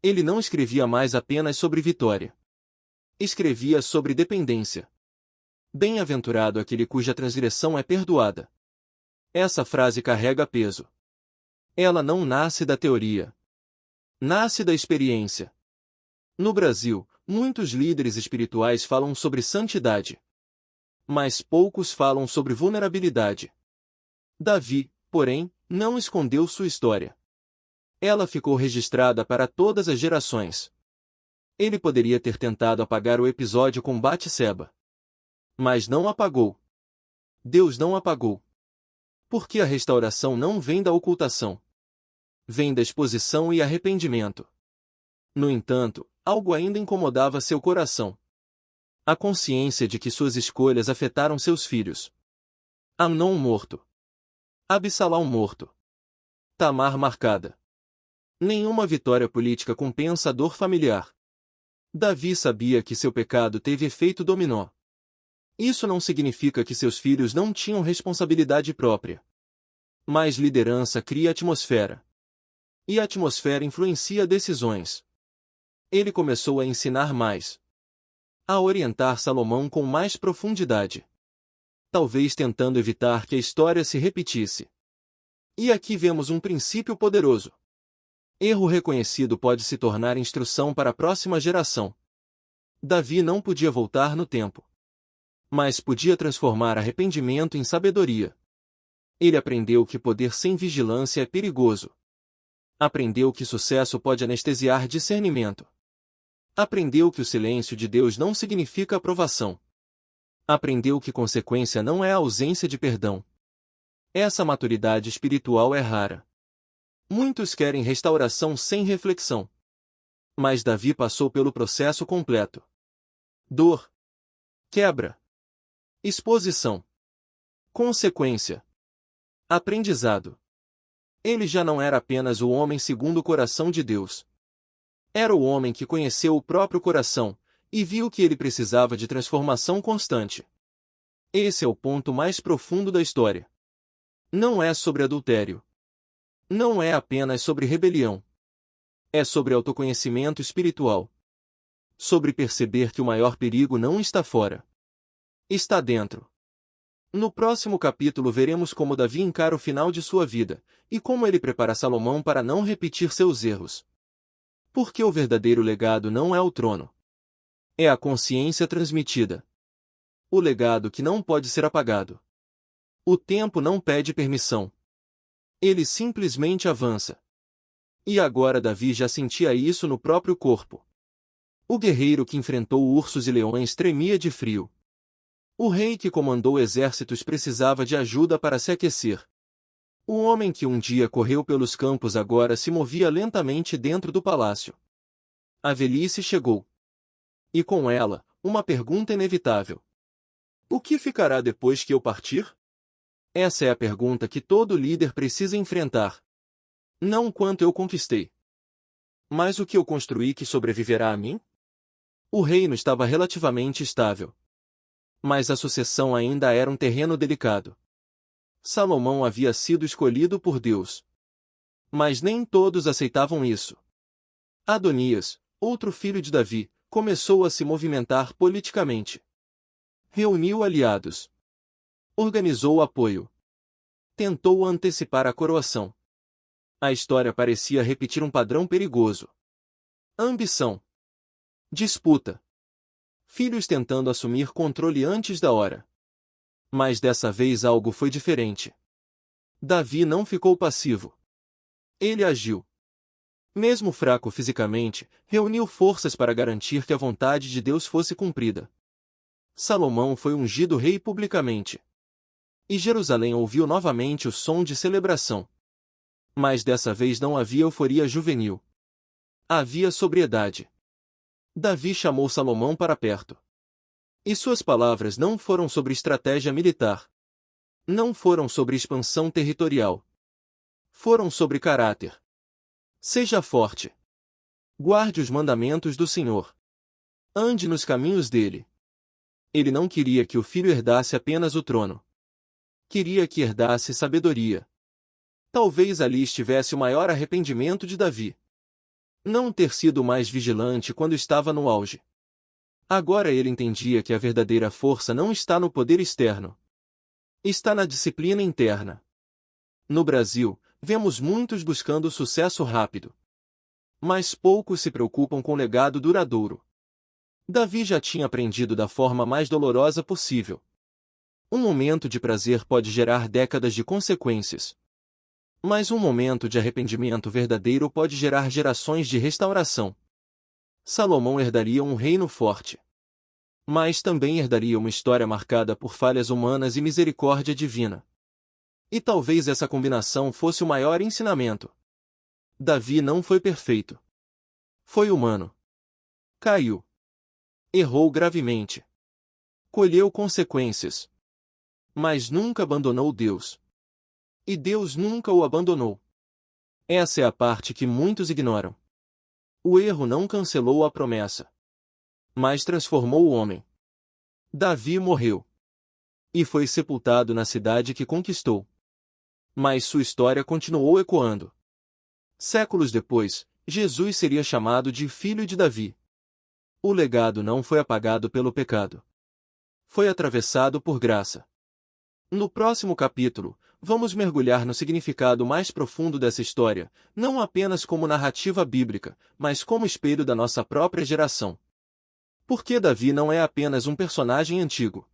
Ele não escrevia mais apenas sobre vitória. Escrevia sobre dependência. Bem-aventurado aquele cuja transgressão é perdoada. Essa frase carrega peso. Ela não nasce da teoria. Nasce da experiência. No Brasil, muitos líderes espirituais falam sobre santidade. Mas poucos falam sobre vulnerabilidade. Davi, porém, não escondeu sua história. Ela ficou registrada para todas as gerações. Ele poderia ter tentado apagar o episódio com Batseba. Mas não apagou. Deus não apagou. Porque a restauração não vem da ocultação. Vem da exposição e arrependimento. No entanto, algo ainda incomodava seu coração. A consciência de que suas escolhas afetaram seus filhos. Amnon morto. Absalão morto. Tamar marcada. Nenhuma vitória política compensa a dor familiar. Davi sabia que seu pecado teve efeito dominó. Isso não significa que seus filhos não tinham responsabilidade própria. Mas liderança cria atmosfera. E a atmosfera influencia decisões. Ele começou a ensinar mais. A orientar Salomão com mais profundidade. Talvez tentando evitar que a história se repetisse. E aqui vemos um princípio poderoso. Erro reconhecido pode se tornar instrução para a próxima geração. Davi não podia voltar no tempo. Mas podia transformar arrependimento em sabedoria. Ele aprendeu que poder sem vigilância é perigoso. Aprendeu que sucesso pode anestesiar discernimento. Aprendeu que o silêncio de Deus não significa aprovação. Aprendeu que consequência não é a ausência de perdão. Essa maturidade espiritual é rara. Muitos querem restauração sem reflexão. Mas Davi passou pelo processo completo. Dor. Quebra. Exposição. Consequência. Aprendizado. Ele já não era apenas o homem segundo o coração de Deus. Era o homem que conheceu o próprio coração, e viu que ele precisava de transformação constante. Esse é o ponto mais profundo da história. Não é sobre adultério. Não é apenas sobre rebelião. É sobre autoconhecimento espiritual. Sobre perceber que o maior perigo não está fora. Está dentro. No próximo capítulo veremos como Davi encara o final de sua vida, e como ele prepara Salomão para não repetir seus erros. Porque o verdadeiro legado não é o trono. É a consciência transmitida. O legado que não pode ser apagado. O tempo não pede permissão. Ele simplesmente avança. E agora Davi já sentia isso no próprio corpo. O guerreiro que enfrentou ursos e leões tremia de frio. O rei que comandou exércitos precisava de ajuda para se aquecer. O homem que um dia correu pelos campos agora se movia lentamente dentro do palácio. A velhice chegou. E com ela, uma pergunta inevitável. O que ficará depois que eu partir? Essa é a pergunta que todo líder precisa enfrentar. Não o quanto eu conquistei, mas o que eu construí que sobreviverá a mim? O reino estava relativamente estável. Mas a sucessão ainda era um terreno delicado. Salomão havia sido escolhido por Deus. Mas nem todos aceitavam isso. Adonias, outro filho de Davi, começou a se movimentar politicamente. Reuniu aliados. Organizou apoio. Tentou antecipar a coroação. A história parecia repetir um padrão perigoso. Ambição. Disputa. Filhos tentando assumir controle antes da hora. Mas dessa vez algo foi diferente. Davi não ficou passivo. Ele agiu. Mesmo fraco fisicamente, reuniu forças para garantir que a vontade de Deus fosse cumprida. Salomão foi ungido rei publicamente. E Jerusalém ouviu novamente o som de celebração. Mas dessa vez não havia euforia juvenil. Havia sobriedade. Davi chamou Salomão para perto. E suas palavras não foram sobre estratégia militar. Não foram sobre expansão territorial. Foram sobre caráter. Seja forte. Guarde os mandamentos do Senhor. Ande nos caminhos dele. Ele não queria que o filho herdasse apenas o trono. Queria que herdasse sabedoria. Talvez ali estivesse o maior arrependimento de Davi. Não ter sido mais vigilante quando estava no auge. Agora ele entendia que a verdadeira força não está no poder externo. Está na disciplina interna. No Brasil, vemos muitos buscando sucesso rápido. Mas poucos se preocupam com legado duradouro. Davi já tinha aprendido da forma mais dolorosa possível. Um momento de prazer pode gerar décadas de consequências. Mas um momento de arrependimento verdadeiro pode gerar gerações de restauração. Salomão herdaria um reino forte. Mas também herdaria uma história marcada por falhas humanas e misericórdia divina. E talvez essa combinação fosse o maior ensinamento. Davi não foi perfeito. Foi humano. Caiu. Errou gravemente. Colheu consequências. Mas nunca abandonou Deus. E Deus nunca o abandonou. Essa é a parte que muitos ignoram. O erro não cancelou a promessa, mas transformou o homem. Davi morreu. E foi sepultado na cidade que conquistou. Mas sua história continuou ecoando. Séculos depois, Jesus seria chamado de Filho de Davi. O legado não foi apagado pelo pecado. Foi atravessado por graça. No próximo capítulo, vamos mergulhar no significado mais profundo dessa história, não apenas como narrativa bíblica, mas como espelho da nossa própria geração. Porque Davi não é apenas um personagem antigo.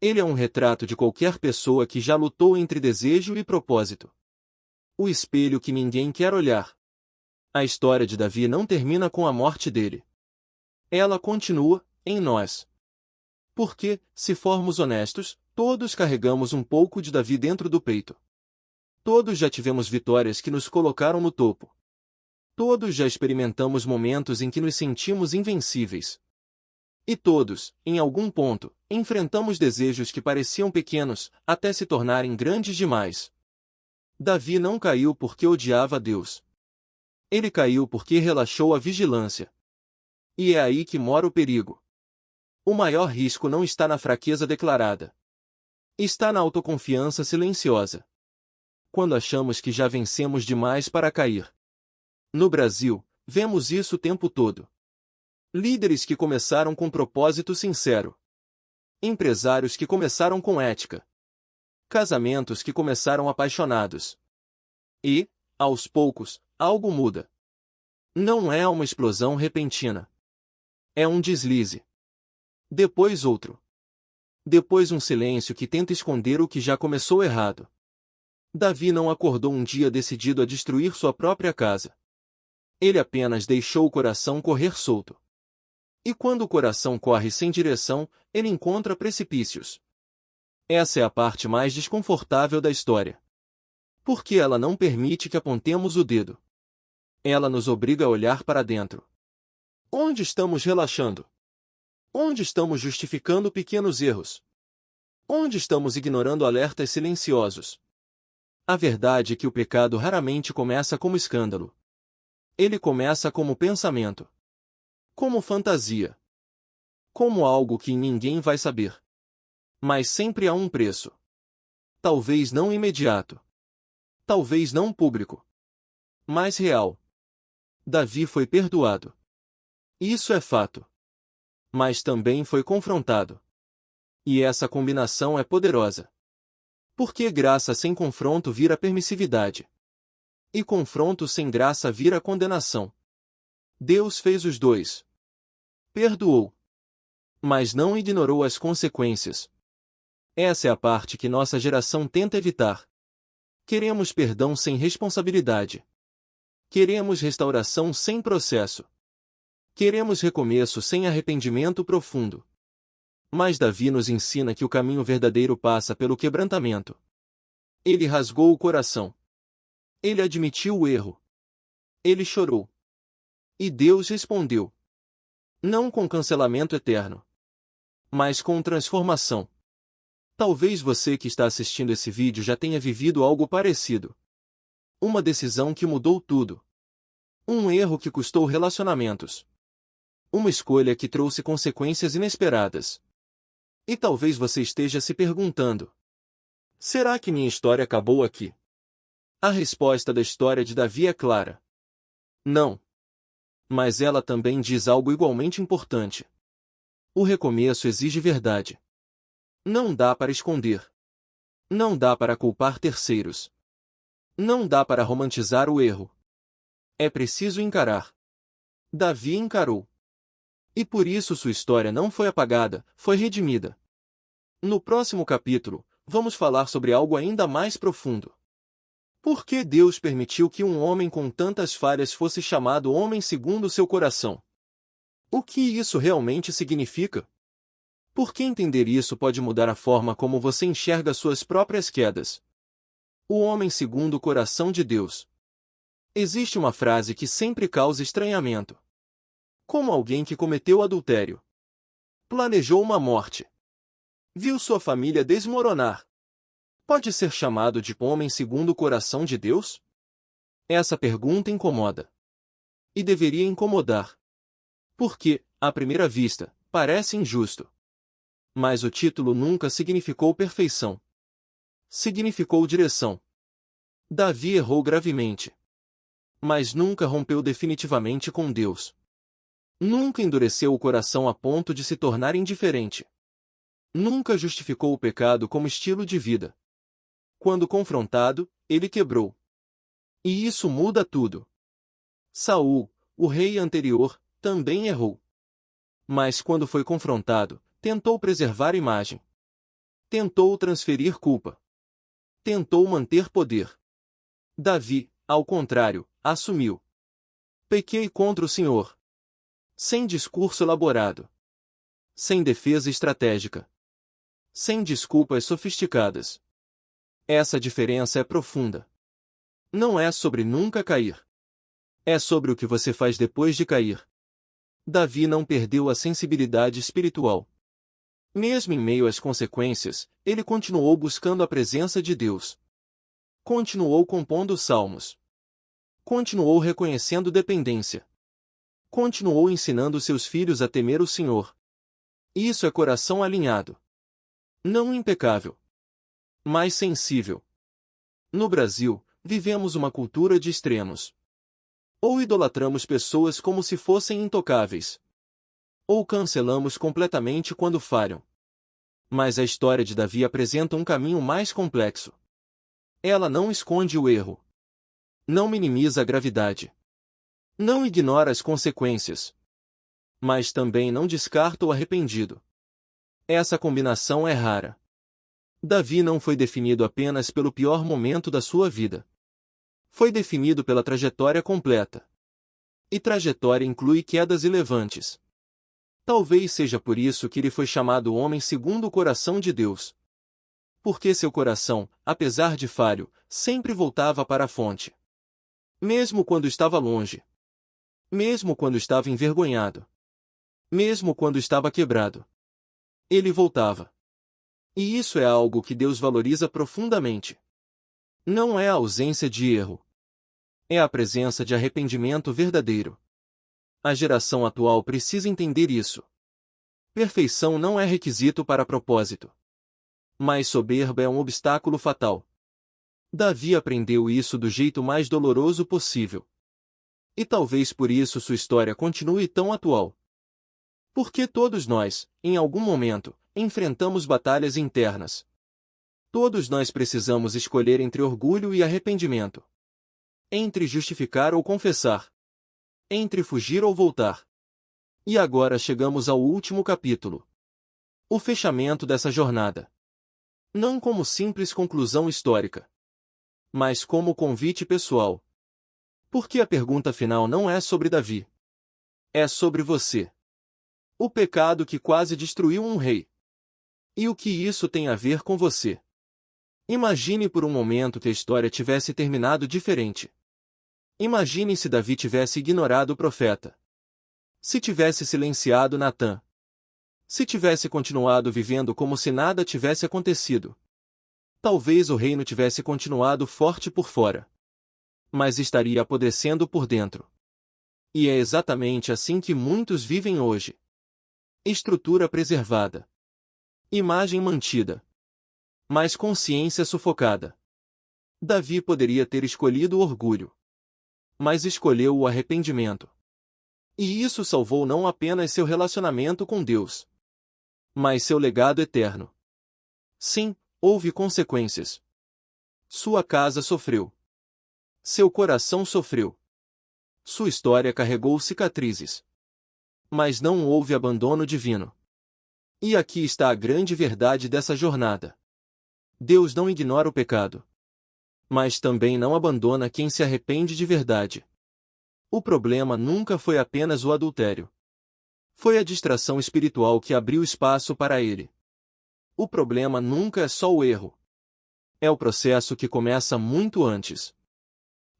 Ele é um retrato de qualquer pessoa que já lutou entre desejo e propósito. O espelho que ninguém quer olhar. A história de Davi não termina com a morte dele. Ela continua, em nós. Porque, se formos honestos, todos carregamos um pouco de Davi dentro do peito. Todos já tivemos vitórias que nos colocaram no topo. Todos já experimentamos momentos em que nos sentimos invencíveis. E todos, em algum ponto, enfrentamos desejos que pareciam pequenos, até se tornarem grandes demais. Davi não caiu porque odiava a Deus. Ele caiu porque relaxou a vigilância. E é aí que mora o perigo. O maior risco não está na fraqueza declarada. Está na autoconfiança silenciosa. Quando achamos que já vencemos demais para cair. No Brasil, vemos isso o tempo todo. Líderes que começaram com propósito sincero. Empresários que começaram com ética. Casamentos que começaram apaixonados. E, aos poucos, algo muda. Não é uma explosão repentina. É um deslize. Depois outro. Depois um silêncio que tenta esconder o que já começou errado. Davi não acordou um dia decidido a destruir sua própria casa. Ele apenas deixou o coração correr solto. E quando o coração corre sem direção, ele encontra precipícios. Essa é a parte mais desconfortável da história. Porque ela não permite que apontemos o dedo. Ela nos obriga a olhar para dentro. Onde estamos relaxando? Onde estamos justificando pequenos erros? Onde estamos ignorando alertas silenciosos? A verdade é que o pecado raramente começa como escândalo. Ele começa como pensamento. Como fantasia. Como algo que ninguém vai saber. Mas sempre há um preço. Talvez não imediato. Talvez não público. Mas real. Davi foi perdoado. Isso é fato. Mas também foi confrontado. E essa combinação é poderosa. Porque graça sem confronto vira permissividade. E confronto sem graça vira condenação. Deus fez os dois. Perdoou. Mas não ignorou as consequências. Essa é a parte que nossa geração tenta evitar. Queremos perdão sem responsabilidade. Queremos restauração sem processo. Queremos recomeço sem arrependimento profundo. Mas Davi nos ensina que o caminho verdadeiro passa pelo quebrantamento. Ele rasgou o coração. Ele admitiu o erro. Ele chorou. E Deus respondeu. Não com cancelamento eterno, mas com transformação. Talvez você que está assistindo esse vídeo já tenha vivido algo parecido. Uma decisão que mudou tudo. Um erro que custou relacionamentos. Uma escolha que trouxe consequências inesperadas. E talvez você esteja se perguntando: será que minha história acabou aqui? A resposta da história de Davi é clara. Não. Mas ela também diz algo igualmente importante. O recomeço exige verdade. Não dá para esconder. Não dá para culpar terceiros. Não dá para romantizar o erro. É preciso encarar. Davi encarou. E por isso sua história não foi apagada, foi redimida. No próximo capítulo, vamos falar sobre algo ainda mais profundo. Por que Deus permitiu que um homem com tantas falhas fosse chamado homem segundo seu coração? O que isso realmente significa? Porque entender isso pode mudar a forma como você enxerga suas próprias quedas. O homem segundo o coração de Deus. Existe uma frase que sempre causa estranhamento. Como alguém que cometeu adultério. Planejou uma morte. Viu sua família desmoronar. Pode ser chamado de homem segundo o coração de Deus? Essa pergunta incomoda. E deveria incomodar. Porque, à primeira vista, parece injusto. Mas o título nunca significou perfeição. Significou direção. Davi errou gravemente. Mas nunca rompeu definitivamente com Deus. Nunca endureceu o coração a ponto de se tornar indiferente. Nunca justificou o pecado como estilo de vida. Quando confrontado, ele quebrou. E isso muda tudo. Saul, o rei anterior, também errou. Mas quando foi confrontado, tentou preservar a imagem. Tentou transferir culpa. Tentou manter poder. Davi, ao contrário, assumiu. Pequei contra o Senhor. Sem discurso elaborado. Sem defesa estratégica. Sem desculpas sofisticadas. Essa diferença é profunda. Não é sobre nunca cair. É sobre o que você faz depois de cair. Davi não perdeu a sensibilidade espiritual. Mesmo em meio às consequências, ele continuou buscando a presença de Deus. Continuou compondo salmos. Continuou reconhecendo dependência. Continuou ensinando seus filhos a temer o Senhor. Isso é coração alinhado. Não impecável, mas sensível. No Brasil, vivemos uma cultura de extremos. Ou idolatramos pessoas como se fossem intocáveis. Ou cancelamos completamente quando falham. Mas a história de Davi apresenta um caminho mais complexo. Ela não esconde o erro. Não minimiza a gravidade. Não ignora as consequências. Mas também não descarta o arrependido. Essa combinação é rara. Davi não foi definido apenas pelo pior momento da sua vida. Foi definido pela trajetória completa. E trajetória inclui quedas e levantes. Talvez seja por isso que ele foi chamado homem segundo o coração de Deus. Porque seu coração, apesar de falho, sempre voltava para a fonte. Mesmo quando estava longe. Mesmo quando estava envergonhado. Mesmo quando estava quebrado. Ele voltava. E isso é algo que Deus valoriza profundamente. Não é a ausência de erro. É a presença de arrependimento verdadeiro. A geração atual precisa entender isso. Perfeição não é requisito para propósito. Mas soberba é um obstáculo fatal. Davi aprendeu isso do jeito mais doloroso possível. E talvez por isso sua história continue tão atual. Porque todos nós, em algum momento, enfrentamos batalhas internas. Todos nós precisamos escolher entre orgulho e arrependimento. Entre justificar ou confessar. Entre fugir ou voltar. E agora chegamos ao último capítulo. O fechamento dessa jornada. Não como simples conclusão histórica. Mas como convite pessoal. Porque a pergunta final não é sobre Davi. É sobre você. O pecado que quase destruiu um rei. E o que isso tem a ver com você? Imagine por um momento que a história tivesse terminado diferente. Imagine se Davi tivesse ignorado o profeta. Se tivesse silenciado Natã. Se tivesse continuado vivendo como se nada tivesse acontecido. Talvez o reino tivesse continuado forte por fora. Mas estaria apodrecendo por dentro. E é exatamente assim que muitos vivem hoje. Estrutura preservada. Imagem mantida. Mas consciência sufocada. Davi poderia ter escolhido o orgulho. Mas escolheu o arrependimento. E isso salvou não apenas seu relacionamento com Deus, mas seu legado eterno. Sim, houve consequências. Sua casa sofreu. Seu coração sofreu. Sua história carregou cicatrizes. Mas não houve abandono divino. E aqui está a grande verdade dessa jornada. Deus não ignora o pecado. Mas também não abandona quem se arrepende de verdade. O problema nunca foi apenas o adultério. Foi a distração espiritual que abriu espaço para ele. O problema nunca é só o erro. É o processo que começa muito antes.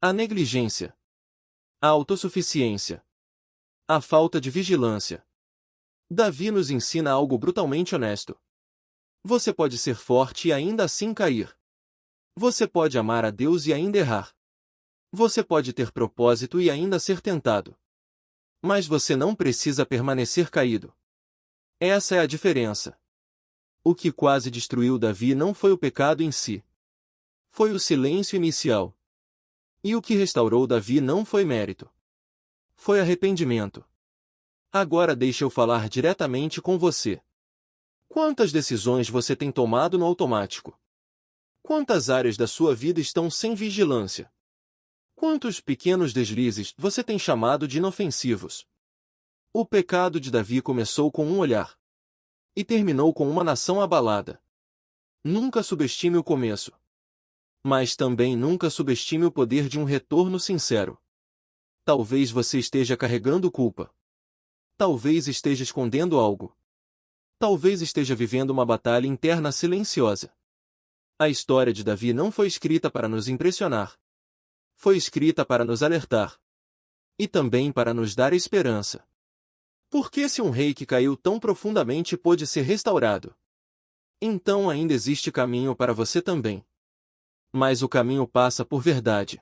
A negligência. A autossuficiência. A falta de vigilância. Davi nos ensina algo brutalmente honesto. Você pode ser forte e ainda assim cair. Você pode amar a Deus e ainda errar. Você pode ter propósito e ainda ser tentado. Mas você não precisa permanecer caído. Essa é a diferença. O que quase destruiu Davi não foi o pecado em si. Foi o silêncio inicial. E o que restaurou Davi não foi mérito. Foi arrependimento. Agora deixa eu falar diretamente com você. Quantas decisões você tem tomado no automático? Quantas áreas da sua vida estão sem vigilância? Quantos pequenos deslizes você tem chamado de inofensivos? O pecado de Davi começou com um olhar. E terminou com uma nação abalada. Nunca subestime o começo. Mas também nunca subestime o poder de um retorno sincero. Talvez você esteja carregando culpa. Talvez esteja escondendo algo. Talvez esteja vivendo uma batalha interna silenciosa. A história de Davi não foi escrita para nos impressionar. Foi escrita para nos alertar. E também para nos dar esperança. Porque se um rei que caiu tão profundamente pôde ser restaurado, então ainda existe caminho para você também. Mas o caminho passa por verdade,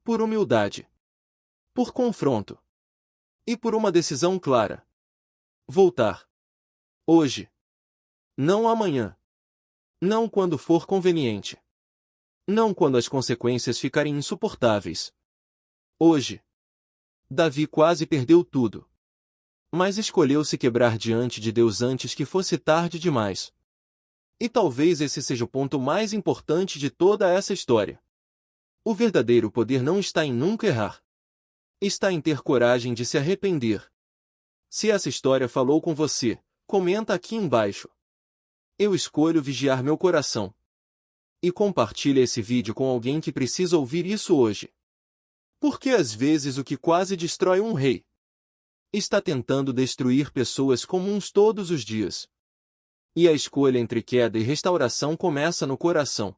por humildade, por confronto e por uma decisão clara. Voltar. Hoje. Não amanhã. Não quando for conveniente. Não quando as consequências ficarem insuportáveis. Hoje. Davi quase perdeu tudo. Mas escolheu se quebrar diante de Deus antes que fosse tarde demais. E talvez esse seja o ponto mais importante de toda essa história. O verdadeiro poder não está em nunca errar. Está em ter coragem de se arrepender. Se essa história falou com você, comenta aqui embaixo. Eu escolho vigiar meu coração. E compartilha esse vídeo com alguém que precisa ouvir isso hoje. Porque às vezes o que quase destrói um rei está tentando destruir pessoas comuns todos os dias. E a escolha entre queda e restauração começa no coração.